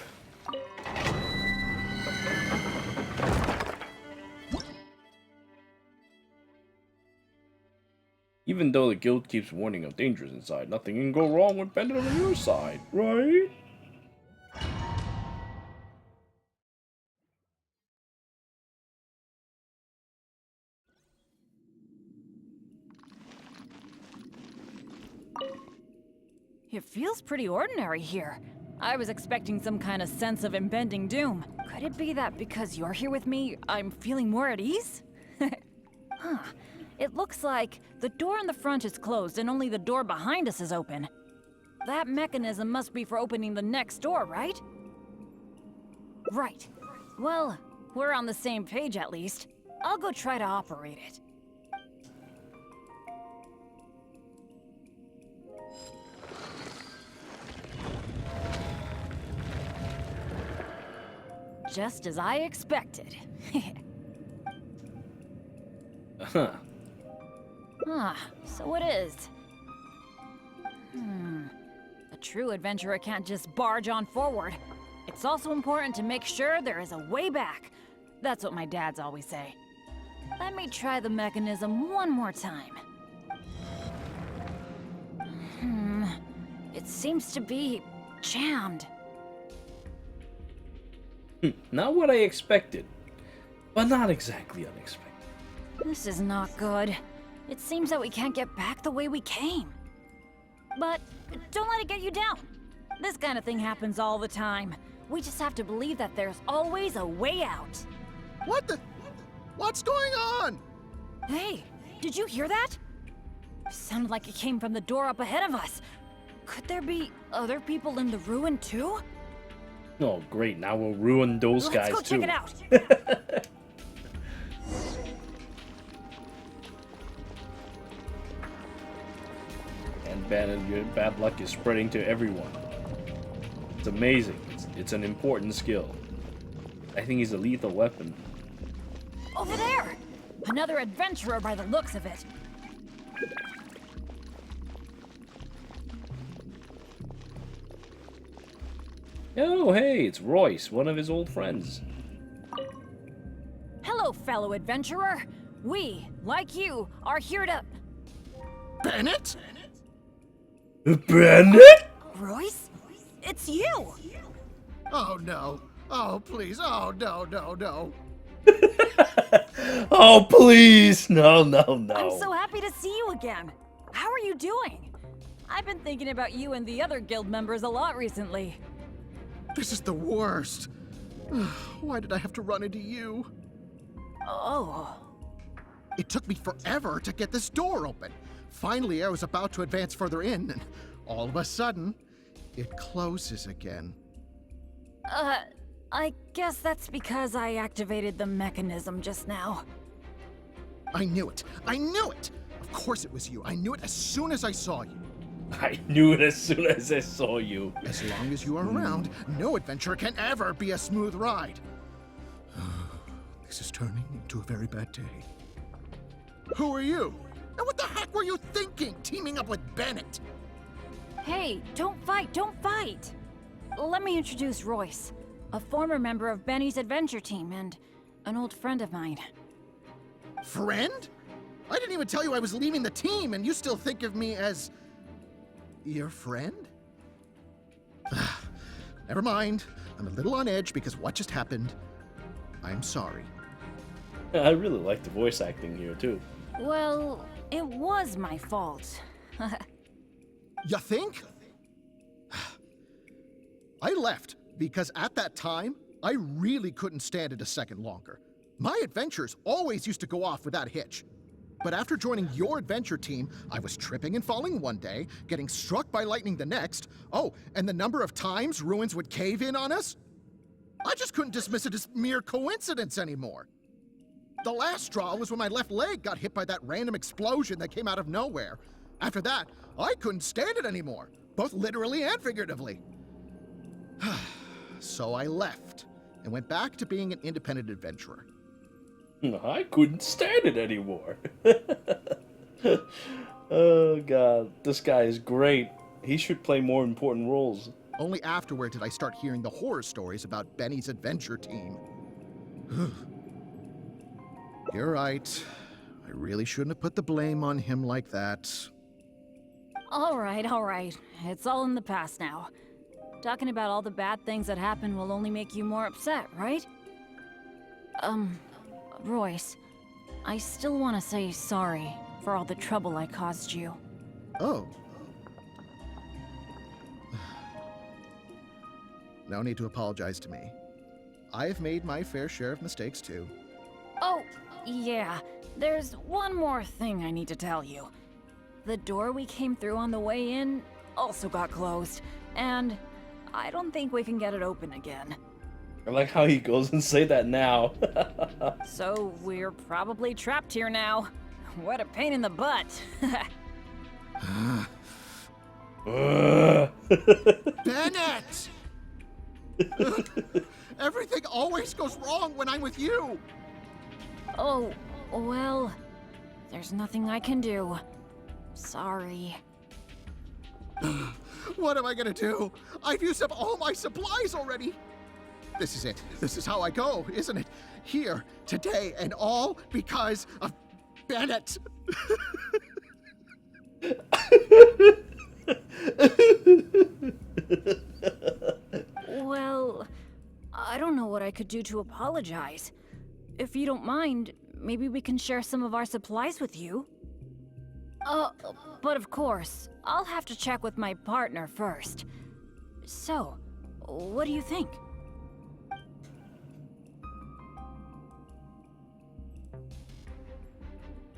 Even though the guild keeps warning of dangers inside, nothing can go wrong with Bennett on your side, right? It feels pretty ordinary here. I was expecting some kind of sense of impending doom. Could it be that because you're here with me, I'm feeling more at ease? Huh. It looks like the door in the front is closed and only the door behind us is open. That mechanism must be for opening the next door, right? Right. Well, we're on the same page at least. I'll go try to operate it. Just as I expected. Huh. Ah, so it is. A true adventurer can't just barge on forward. It's also important to make sure there is a way back. That's what my dads always say. Let me try the mechanism one more time. It seems to be jammed. Not what I expected, but not exactly unexpected. This is not good. It seems that we can't get back the way we came. But don't let it get you down. This kind of thing happens all the time. We just have to believe that there's always a way out. What the? What's going on? Hey, did you hear that? Sounded like it came from the door up ahead of us. Could there be other people in the ruin too? Oh, great. Now we'll ruin those guys, Let's go too. check it out. And your bad luck is spreading to everyone. It's amazing. It's an important skill. I think he's a lethal weapon. Over there! Another adventurer by the looks of it. Oh, hey, it's Royce, one of his old friends. Hello, fellow adventurer. We, like you, are here to... Bennett? Bennett? Royce? It's you! Oh no. Oh please. Oh no, no, no. Oh, please. No, no, no. I'm so happy to see you again. How are you doing? I've been thinking about you and the other guild members a lot recently. This is the worst. Why did I have to run into you? Oh. It took me forever to get this door open. Finally, I was about to advance further in, and all of a sudden, it closes again. I guess that's because I activated the mechanism just now. I knew it. I knew it! Of course it was you. I knew it as soon as I saw you. I knew it as soon as I saw you. As long as you are around, no adventure can ever be a smooth ride. This is turning into a very bad day. Who are you? And what the heck were you thinking, teaming up with Bennett? Hey, don't fight, don't fight! Let me introduce Royce, a former member of Benny's adventure team and an old friend of mine. Friend? I didn't even tell you I was leaving the team, and you still think of me as... your friend? Never mind. I'm a little on edge because what just happened. I'm sorry. I really like the voice acting here, too. Well, it was my fault. You think? I left because at that time, I really couldn't stand it a second longer. My adventures always used to go off without a hitch. But after joining your adventure team, I was tripping and falling one day, getting struck by lightning the next. Oh, and the number of times ruins would cave in on us? I just couldn't dismiss it as mere coincidence anymore. The last straw was when my left leg got hit by that random explosion that came out of nowhere. After that, I couldn't stand it anymore, both literally and figuratively. So I left and went back to being an independent adventurer. I couldn't stand it anymore. Oh god, this guy is great. He should play more important roles. Only afterward did I start hearing the horror stories about Benny's adventure team. You're right. I really shouldn't have put the blame on him like that. All right. It's all in the past now. Talking about all the bad things that happened will only make you more upset, right? Royce, I still want to say sorry for all the trouble I caused you. Oh. No need to apologize to me. I have made my fair share of mistakes too. Oh, yeah. There's one more thing I need to tell you. The door we came through on the way in also got closed, and I don't think we can get it open again. I like how he goes and say that now. So we're probably trapped here now. What a pain in the butt. Bennett! Everything always goes wrong when I'm with you. Oh, well, there's nothing I can do. Sorry. What am I gonna do? I've used up all my supplies already. This is it. This is how I go, isn't it? Here, today, and all because of Bennett. Well, I don't know what I could do to apologize. If you don't mind, maybe we can share some of our supplies with you. But of course, I'll have to check with my partner first. So, what do you think?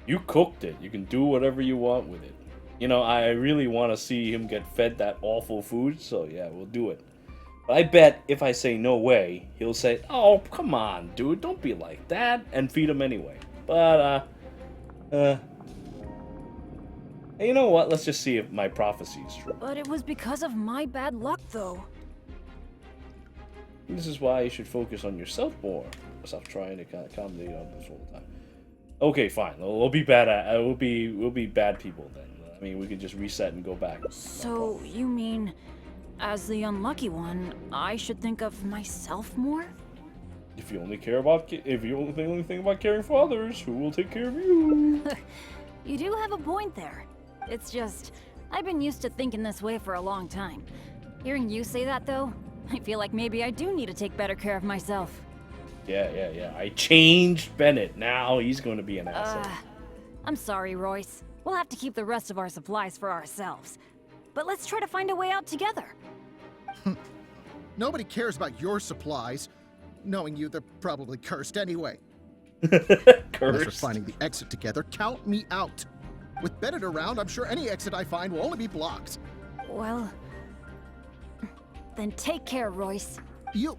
You cooked it. You can do whatever you want with it. You know, I really want to see him get fed that awful food, so yeah, we'll do it. But I bet if I say no way, he'll say, oh, come on, dude, don't be like that, and feed him anyway. But, hey, you know what? Let's just see if my prophecy is true. But it was because of my bad luck, though. This is why you should focus on yourself more. Stop trying to accommodate others all the time. Okay, fine. We'll be bad at. We'll be bad people then. I mean, we can just reset and go back. So you mean, as the unlucky one, I should think of myself more? If you only think about caring for others, who will take care of you? You do have a point there. It's just, I've been used to thinking this way for a long time. Hearing you say that, though, I feel like maybe I do need to take better care of myself. Yeah. I changed Bennett. Now he's going to be an asset. I'm sorry, Royce. We'll have to keep the rest of our supplies for ourselves. But let's try to find a way out together. Nobody cares about your supplies. Knowing you, they're probably cursed anyway. Cursed. Unless we're finding the exit together, count me out. With Bennett around, I'm sure any exit I find will only be blocked. Well, then take care, Royce. You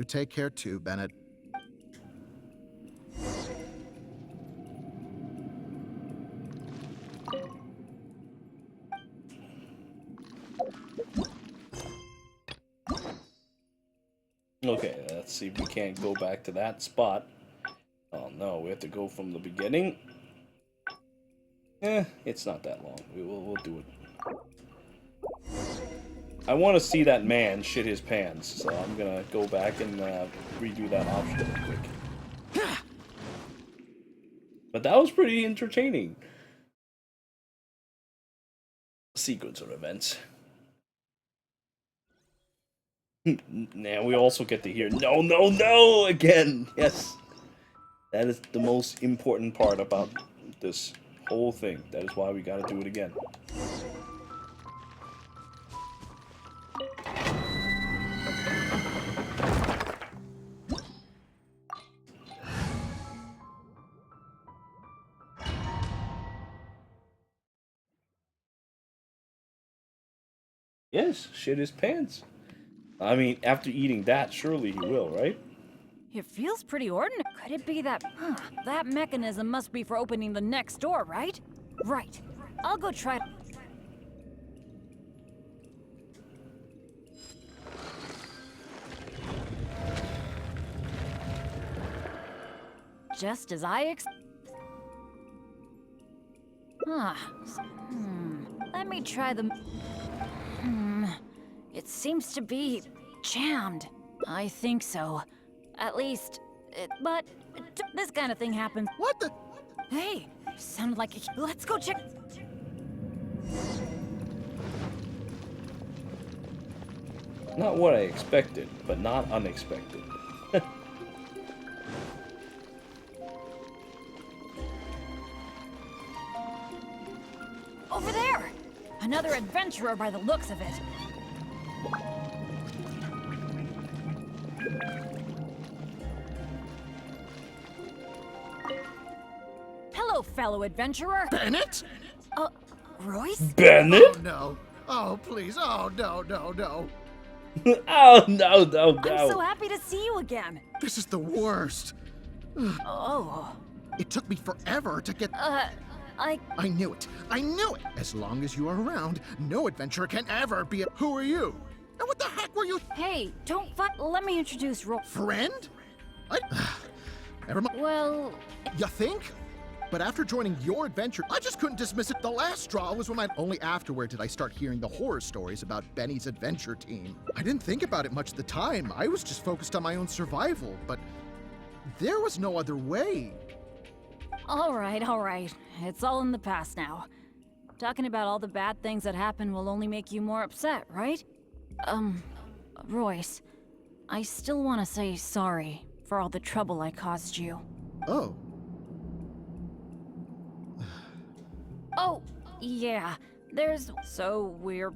take care too, Bennett. Okay, let's see if we can't go back to that spot. Oh no, we have to go from the beginning. It's not that long. We'll do it. I want to see that man shit his pants, so I'm gonna go back and redo that option real quick. But that was pretty entertaining. Sequence of events. Now we also get to hear no again. Yes, that is the most important part about this whole thing. That is why we gotta do it again. Yes, shit his pants. I mean, after eating that, surely he will, right? It feels pretty ordinary. Could it be that... that mechanism must be for opening the next door, right? Right. I'll go try... Just as I Let me try the... It seems to be jammed. I think so. At least, but this kind of thing happens. What the? Hey, sounded like a... Let's go check... Not what I expected, but not unexpected. Over there! Another adventurer by the looks of it. Hello, fellow adventurer. Bennett? Royce? Bennett? Oh no. Oh please. Oh no, no, no. Oh, no, no, no. I'm so happy to see you again. This is the worst. Oh. It took me forever to get... I knew it. I knew it. As long as you are around, no adventurer can ever be a... Who are you? And what the heck were you... Hey, don't fuck... Let me introduce Friend? Never mind. Well... You think? But after joining your adventure, I just couldn't dismiss it. The last straw was when only afterward did I start hearing the horror stories about Benny's adventure team. I didn't think about it much at the time. I was just focused on my own survival, but there was no other way. All right. It's all in the past now. Talking about all the bad things that happened will only make you more upset, right? Royce, I still want to say sorry for all the trouble I caused you. Oh. Oh, yeah. There's... So we're...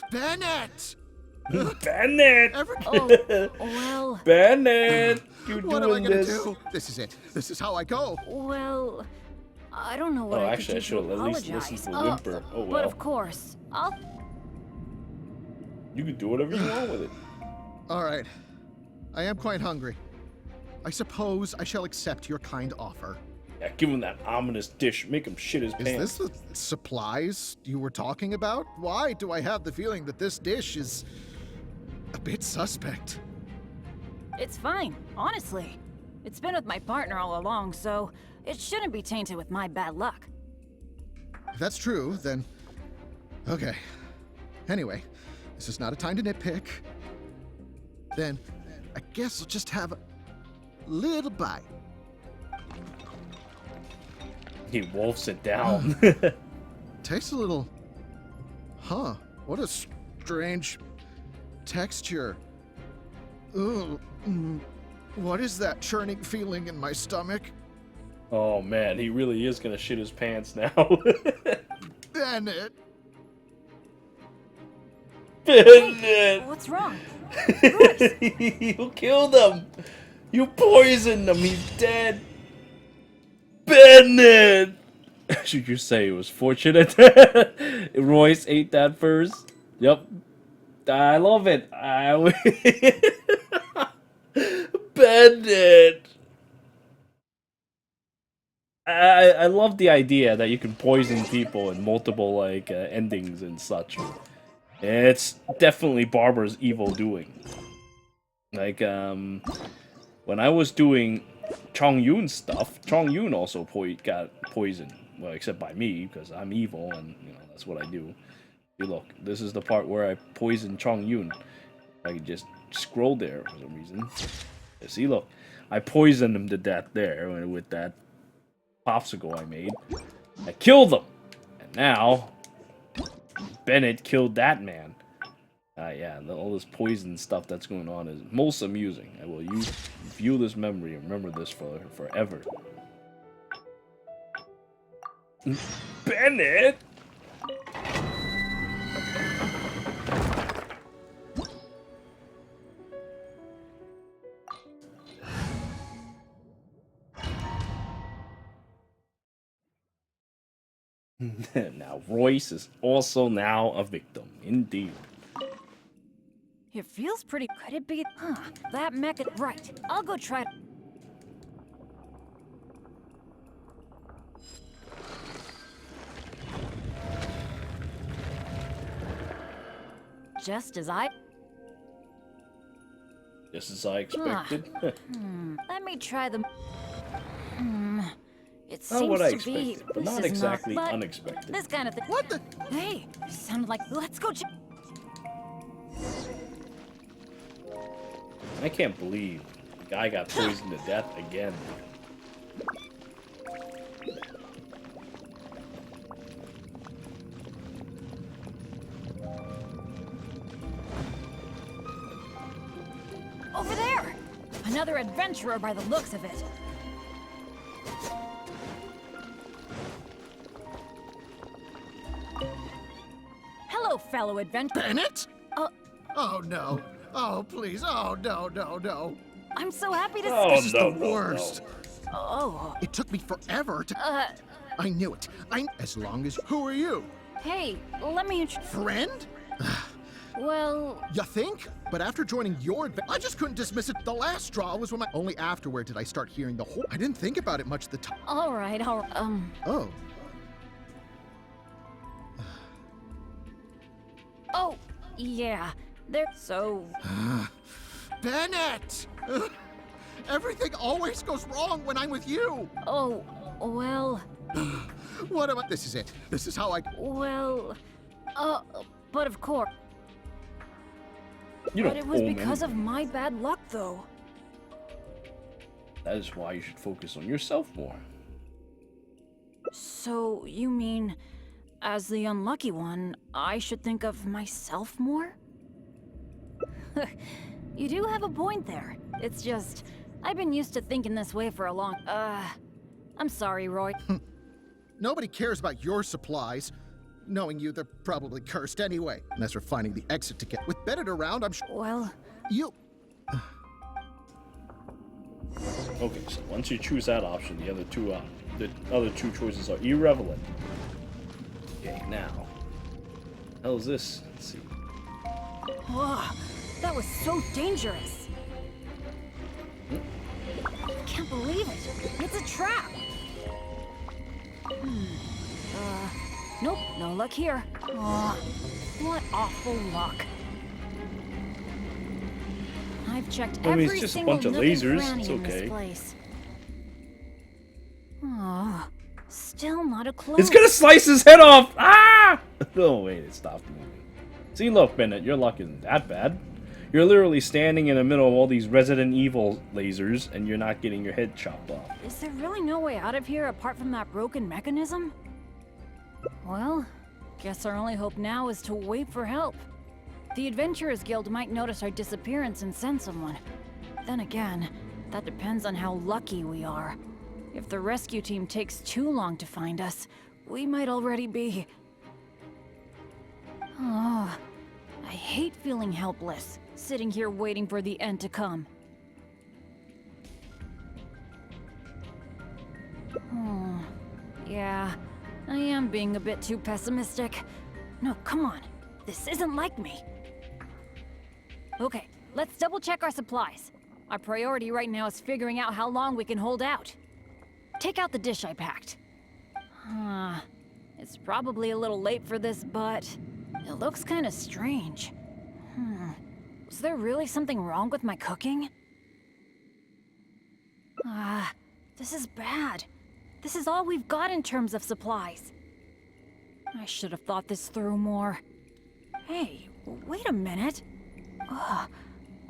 Bennett! Bennett! Oh, well... Bennett! You What am I doing gonna this? do? This is it. This is how I go. Well... I don't know what Oh, I actually, I could do should to have at least apologize. listened to Whimper. Oh, But well. of course, I'll... You can do whatever you want with it. All right. I am quite hungry. I suppose I shall accept your kind offer. Yeah, give him that ominous dish. Make him shit his Is pants. this the supplies you were talking about? Why do I have the feeling that this dish is a bit suspect? It's fine, honestly. It's been with my partner all along, so it shouldn't be tainted with my bad luck. If that's true, then... Okay. Anyway, this is not a time to nitpick. Then, I guess I'll just have a little bite. He wolfs it down. Tastes a little... Huh. What a strange texture. Ugh. What is that churning feeling in my stomach? Oh man, he really is gonna shit his pants now. Bennett! Bennett! What's wrong? You killed him! You poisoned him, he's dead! Bennett! Should you say it was fortunate? Royce ate that first. Yep. I love it. Bennett! I love the idea that you can poison people in multiple like endings and such. It's definitely Barbara's evil doing. Like when I was doing Chong Yun's stuff, Chong Yun also got poisoned. Well, except by me because I'm evil and you know that's what I do. See, look, this is the part where I poisoned Chong Yun. I could just scroll there for some reason. See, look, I poisoned him to death there with that popsicle I made. I killed him, and now Bennett killed that man. Yeah, all this poison stuff that's going on is most amusing. I will view this memory and remember this for forever. Bennett. Now, Royce is also now a victim. Indeed. It feels pretty. Could it be? Huh? That mecha. Right. I'll go try. Just as I. Just as I expected. Let me try the. It Not seems what I to be. expected, but This not is exactly but unexpected. This kind of thing. What the? Hey, you sounded like. Let's go. I can't believe the guy got poisoned to death again. Over there! Another adventurer by the looks of it. Hello, fellow adventurer. Bennett? Oh no. Oh please. Oh no, no, no. I'm so happy to see. Oh, This is no, the no, worst. Oh, It took me forever to. I knew it. As long as. Who are you? hey, let me. Friend? Well, You think? But after joining your I just couldn't dismiss it. The last straw was when my. Only afterward did I start hearing the whole. I didn't think about it much at the time. all right. Oh. Oh, yeah. There. So, Bennett! Everything always goes wrong when I'm with you. oh, well, What about this? Is it? This is how I. well, but of course. You But don't it was owe me because of anything. my bad luck, though. That is why you should focus on yourself more. So, you mean, as the unlucky one, I should think of myself more? You do have a point there. It's just, I've been used to thinking this way for a long. I'm sorry, Roy. Nobody cares about your supplies. Knowing you, they're probably cursed anyway. Unless we're finding the exit to get. With Bennett around, I'm sure. Well, You. Okay, so once you choose that option, the other two choices are irrelevant. Okay, now. Hell is this? Let's see. that was so dangerous. I can't believe it. It's a trap. Nope, no luck here. Aw, what awful luck. I've checked I mean, every it's just a single bunch of nook and lasers. cranny It's in this okay. place. Aw, still not a clue. It's gonna slice his head off! Ah! Oh, wait, it stopped moving. See, look, Bennett, your luck isn't that bad. You're literally standing in the middle of all these Resident Evil lasers, and you're not getting your head chopped off. Is there really no way out of here apart from that broken mechanism? Well, guess our only hope now is to wait for help. The Adventurers Guild might notice our disappearance and send someone. Then again, that depends on how lucky we are. If the rescue team takes too long to find us, we might already be... Oh, I hate feeling helpless, sitting here waiting for the end to come. Yeah, I am being a bit too pessimistic. No, come on. This isn't like me. Okay, let's double check our supplies. Our priority right now is figuring out how long we can hold out. Take out the dish I packed. It's probably a little late for this, but it looks kind of strange. Was there really something wrong with my cooking? This is bad. This is all we've got in terms of supplies. I should have thought this through more. Hey, wait a minute.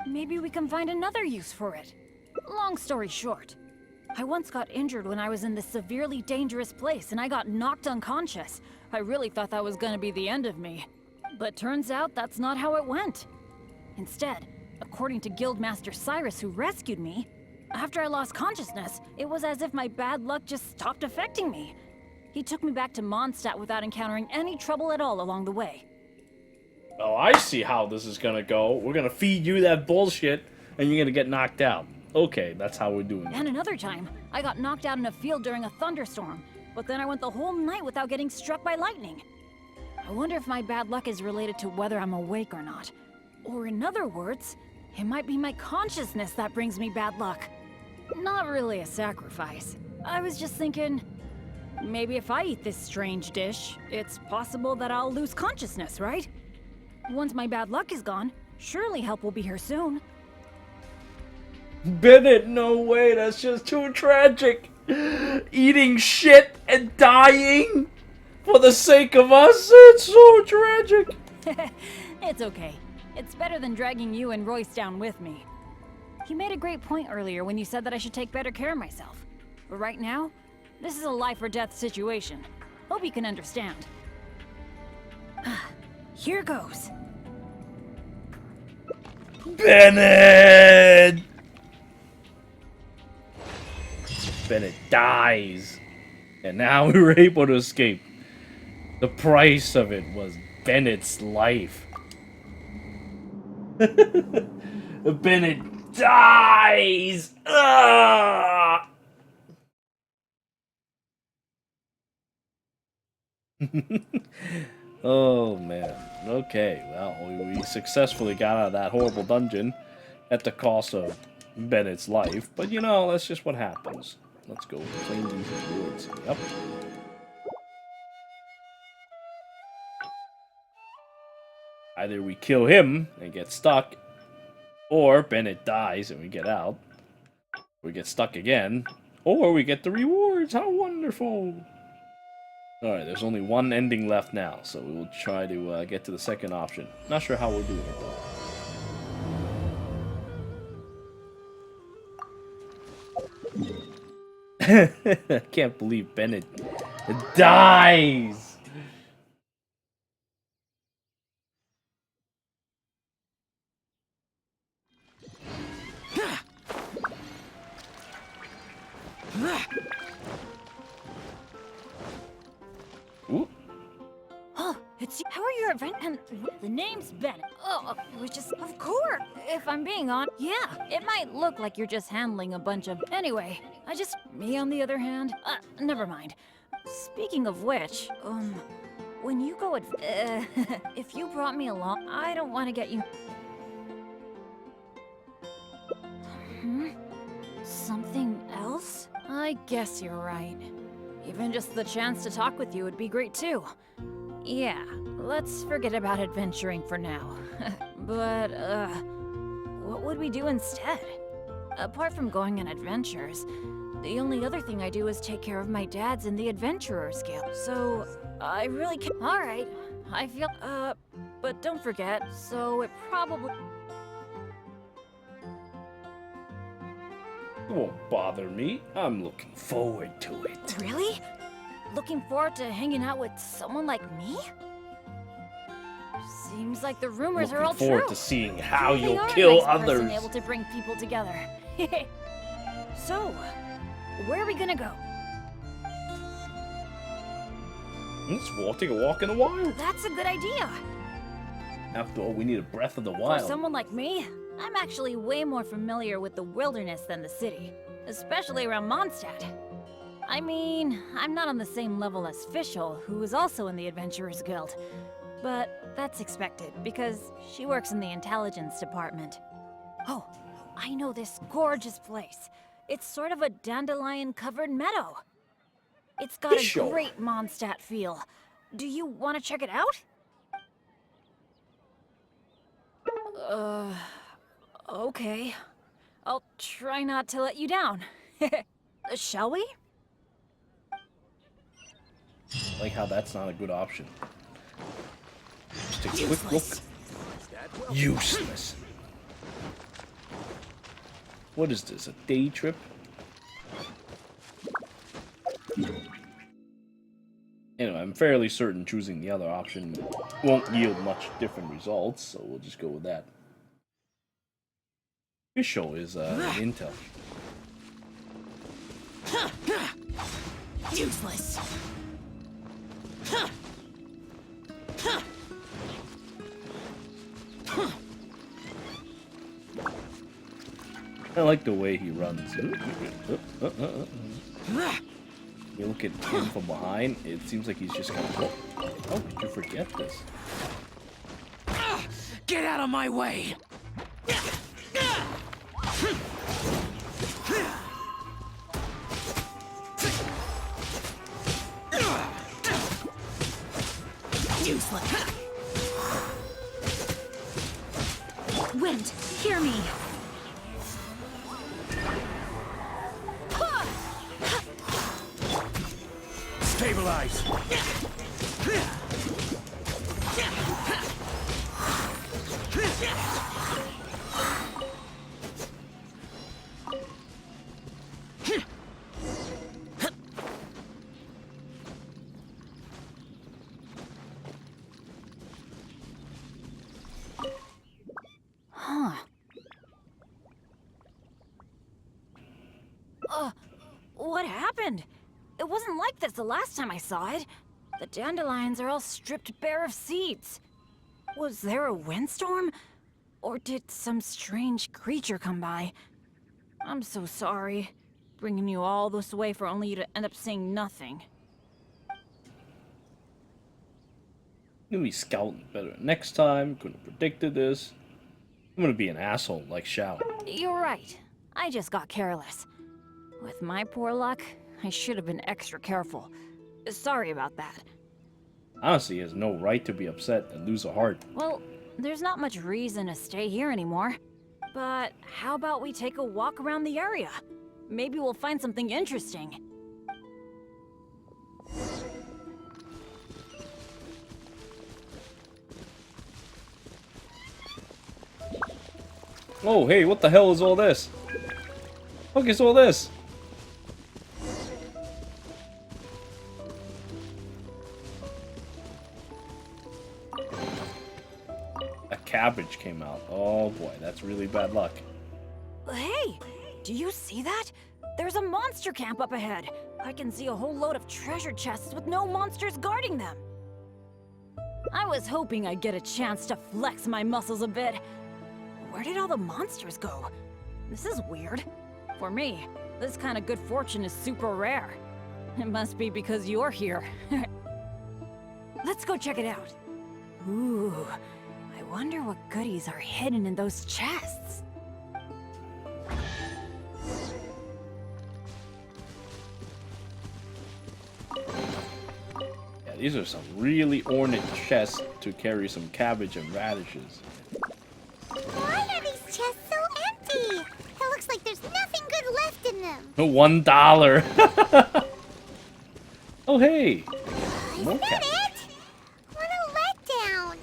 Maybe we can find another use for it. Long story short, I once got injured when I was in this severely dangerous place and I got knocked unconscious. I really thought that was gonna be the end of me. But turns out that's not how it went. Instead, according to Guildmaster Cyrus who rescued me, after I lost consciousness, it was as if my bad luck just stopped affecting me. He took me back to Mondstadt without encountering any trouble at all along the way. Oh, I see how this is gonna go. We're gonna feed you that bullshit, and you're gonna get knocked out. Okay, that's how we're doing it. And another time, I got knocked out in a field during a thunderstorm. but then I went the whole night without getting struck by lightning. I wonder if my bad luck is related to whether I'm awake or not. Or in other words, it might be my consciousness that brings me bad luck. Not really a sacrifice. I was just thinking, maybe if I eat this strange dish, it's possible that I'll lose consciousness, right? Once my bad luck is gone, surely help will be here soon. Bennett, no way, that's just too tragic. Eating shit and dying for the sake of us, it's so tragic. It's okay. It's better than dragging you and Royce down with me. You made a great point earlier when you said that I should take better care of myself. But right now, this is a life or death situation. Hope you can understand. Here goes. Bennett! Bennett dies. And now we were able to escape. The price of it was Bennett's life. Bennett dies! Ah! Oh man. Okay, well, we successfully got out of that horrible dungeon at the cost of Bennett's life, but you know, that's just what happens. Let's go clean these woods. Yep. Either we kill him and get stuck, or Bennett dies and we get out. We get stuck again, or we get the rewards. How wonderful! Alright, there's only one ending left now, so we will try to get to the second option. Not sure how we're doing it though. I can't believe Bennett dies! Ooh. Oh, it's how are your event and the name's Bennett. Oh, which is of course. If I'm being honest, yeah, it might look like you're just handling a bunch of. Anyway, me on the other hand. Never mind. Speaking of which, when you go if you brought me along, I don't want to get you. Something else? I guess you're right. Even just the chance to talk with you would be great too. Yeah, let's forget about adventuring for now. But, what would we do instead? Apart from going on adventures, the only other thing I do is take care of my dad's in the Adventurers Guild. So, I really can't. Alright, I feel, but don't forget, so it probably. It won't bother me. I'm looking forward to it. Really? Looking forward to hanging out with someone like me? Seems like the rumors are all Looking true. forward to seeing how You really you'll are a kill nice others. person able to bring people together. So, where are we gonna go? Take a walk in the wild. That's a good idea. After all, we need a breath of the For wild. someone like me, I'm actually way more familiar with the wilderness than the city, especially around Mondstadt. I mean, I'm not on the same level as Fischl, who is also in the Adventurers Guild. But that's expected, because she works in the intelligence department. Oh, I know this gorgeous place. It's sort of a dandelion-covered meadow. It's got Fischl. a great Mondstadt feel. Do you want to check it out? Okay. I'll try not to let you down. Shall we? Like how that's not a good option. Just take a quick look. Useless. What is this, a day trip? Anyway, I'm fairly certain choosing the other option won't yield much different results, so we'll just go with that. Fischl is intel. Useless. I like the way he runs. You look at him from behind, it seems like he's just kind of... How could you forget this? Get out of my way! Useless. Wind, hear me. Stabilize! Huh. What happened? It wasn't like this the last time I saw it. The dandelions are all stripped bare of seeds. Was there a windstorm? Or did some strange creature come by? I'm so sorry. Bringing you all this way for only you to end up saying nothing. Gonna be scouting better next time. Couldn't have predicted this. I'm gonna be an asshole like Xiao. You're right. I just got careless. With my poor luck, I should have been extra careful. Sorry about that. Honestly, he has no right to be upset and lose a heart. Well, there's not much reason to stay here anymore. But how about we take a walk around the area? Maybe we'll find something interesting. Oh, hey, what the hell is all this? What is all this? A cabbage came out. Oh boy, that's really bad luck. Hey, do you see that? There's a monster camp up ahead. I can see a whole load of treasure chests with no monsters guarding them. I was hoping I'd get a chance to flex my muscles a bit. Where did all the monsters go? This is weird. For me, this kind of good fortune is super rare. It must be because you're here. Let's go check it out. Ooh, I wonder what goodies are hidden in those chests. Yeah, these are some really ornate chests to carry some cabbage and radishes. Why are these chests so empty? It looks like there's nothing good left in them. $1. Oh hey, more Is that cabbage. it? What a letdown.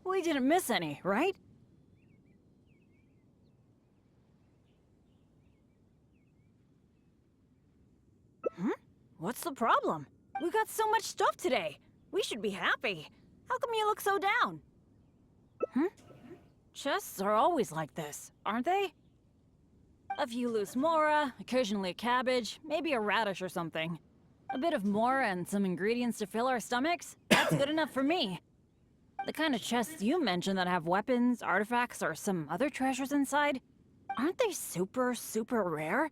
We didn't miss any, right? What's the problem? We got so much stuff today. We should be happy. How come you look so down? Chests are always like this, aren't they? A few loose mora, occasionally a cabbage, maybe a radish or something. A bit of mora and some ingredients to fill our stomachs? That's good enough for me. The kind of chests you mentioned that have weapons, artifacts, or some other treasures inside, aren't they super, super rare?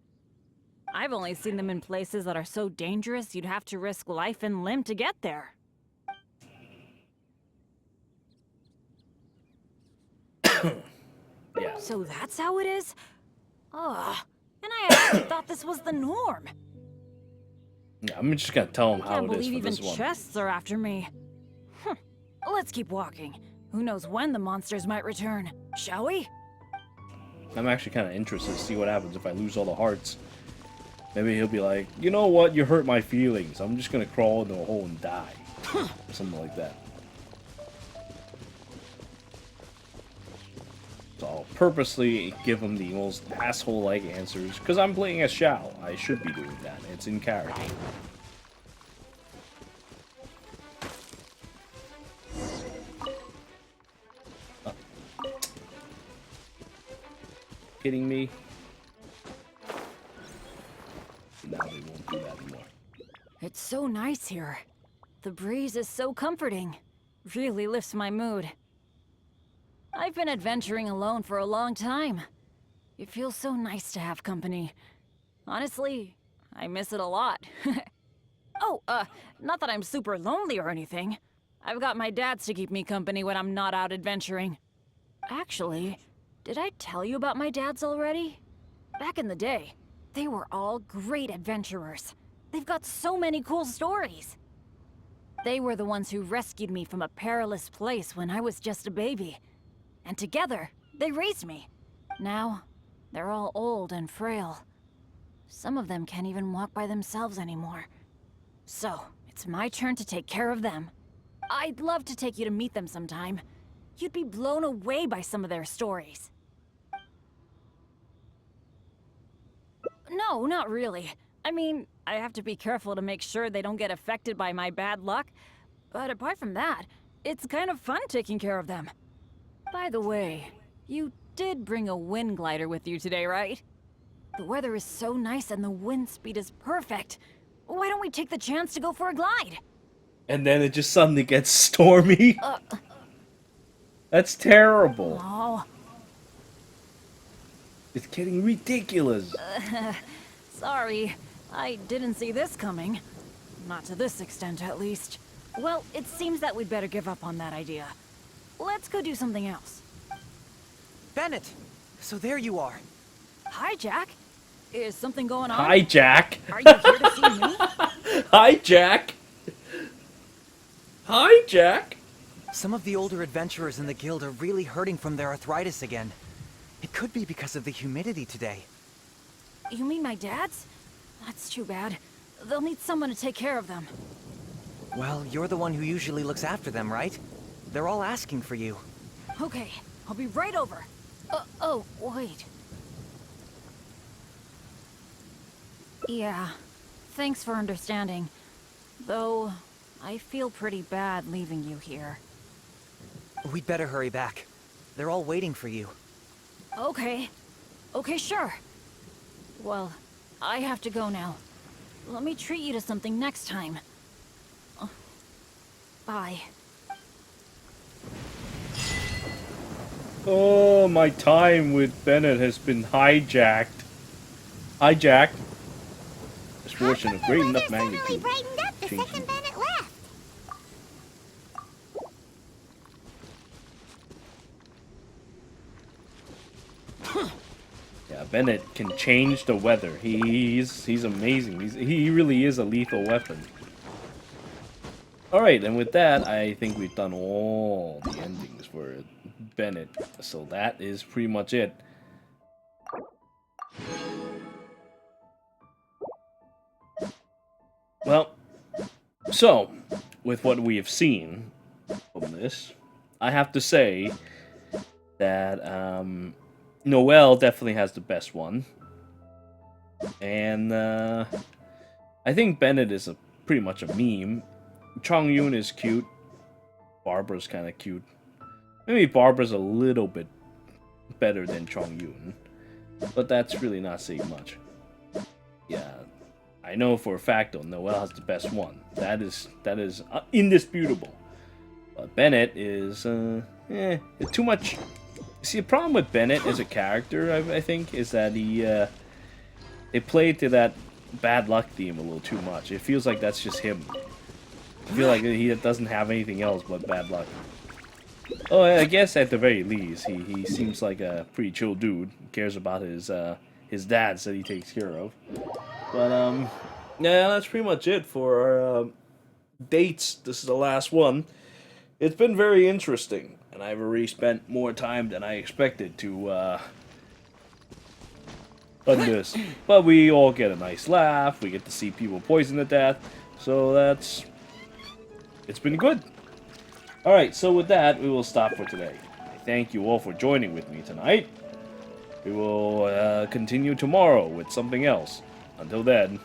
I've only seen them in places that are so dangerous you'd have to risk life and limb to get there. Yeah. So that's how it is? Ugh. And I actually thought this was the norm. Yeah, I'm just gonna tell him I how can't it is believe for even this one. chests are after me. Let's keep walking. Who knows when the monsters might return, shall we? I'm actually kind of interested to see what happens if I lose all the hearts. Maybe he'll be like, you know what, you hurt my feelings. I'm just gonna crawl into a hole and die. Or something like that. So I'll purposely give him the most asshole-like answers, because I'm playing as Xiao. I should be doing that. It's in character. Kidding me? Now they won't do that anymore. It's so nice here. The breeze is so comforting. Really lifts my mood. I've been adventuring alone for a long time. It feels so nice to have company. Honestly, I miss it a lot. Oh, not that I'm super lonely or anything. I've got my dads to keep me company when I'm not out adventuring. Actually, did I tell you about my dads already? Back in the day, they were all great adventurers. They've got so many cool stories. They were the ones who rescued me from a perilous place when I was just a baby. And together, they raised me. Now, they're all old and frail. Some of them can't even walk by themselves anymore. So, it's my turn to take care of them. I'd love to take you to meet them sometime. You'd be blown away by some of their stories. No, not really. I mean, I have to be careful to make sure they don't get affected by my bad luck. But apart from that, it's kind of fun taking care of them. By the way, you did bring a wind glider with you today, right? The weather is so nice and the wind speed is perfect. Why don't we take the chance to go for a glide? And then it just suddenly gets stormy. That's terrible. Oh, It's getting ridiculous. sorry. I didn't see this coming. Not to this extent, at least. Well, it seems that we'd better give up on that idea. Let's go do something else. Bennett! So there you are. Hi, Jack. Is something going on? Hi, Jack. Are you here to see me? Hi, Jack. Hi, Jack. Some of the older adventurers in the guild are really hurting from their arthritis again. It could be because of the humidity today. You mean my dad's? That's too bad. They'll need someone to take care of them. Well, you're the one who usually looks after them, right? They're all asking for you. Okay, I'll be right over. Oh, wait. Yeah, thanks for understanding. Though, I feel pretty bad leaving you here. We'd better hurry back. They're all waiting for you. Okay. Okay, sure. Well, I have to go now. Let me treat you to something next time. Bye. Oh, my time with Bennett has been hijacked. Hijacked. Misfortune of great enough suddenly magnitude. brightened up the Changing. second Bennett left. Yeah, Bennett can change the weather. He's amazing. He really is a lethal weapon. Alright, and with that, I think we've done all the endings for Bennett. So that is pretty much it. Well, so, with what we have seen from this, I have to say that Noelle definitely has the best one. And I think Bennett is pretty much a meme. Chongyun is cute. Barbara's kind of cute. Maybe Barbara's a little bit better than Chongyun. But that's really not saying much. Yeah, I know for a fact though, Noelle has the best one. That is indisputable. But Bennett is, too much. See, the problem with Bennett as a character, I think, is that they play to that bad luck theme a little too much. It feels like that's just him. I feel like he doesn't have anything else but bad luck. Oh, I guess at the very least, he seems like a pretty chill dude. He cares about his dads that he takes care of. But yeah, that's pretty much it for our dates. This is the last one. It's been very interesting, and I've already spent more time than I expected to on this. But we all get a nice laugh. We get to see people poisoned to death. So it's been good. Alright, so with that, we will stop for today. I thank you all for joining with me tonight. We will continue tomorrow with something else. Until then,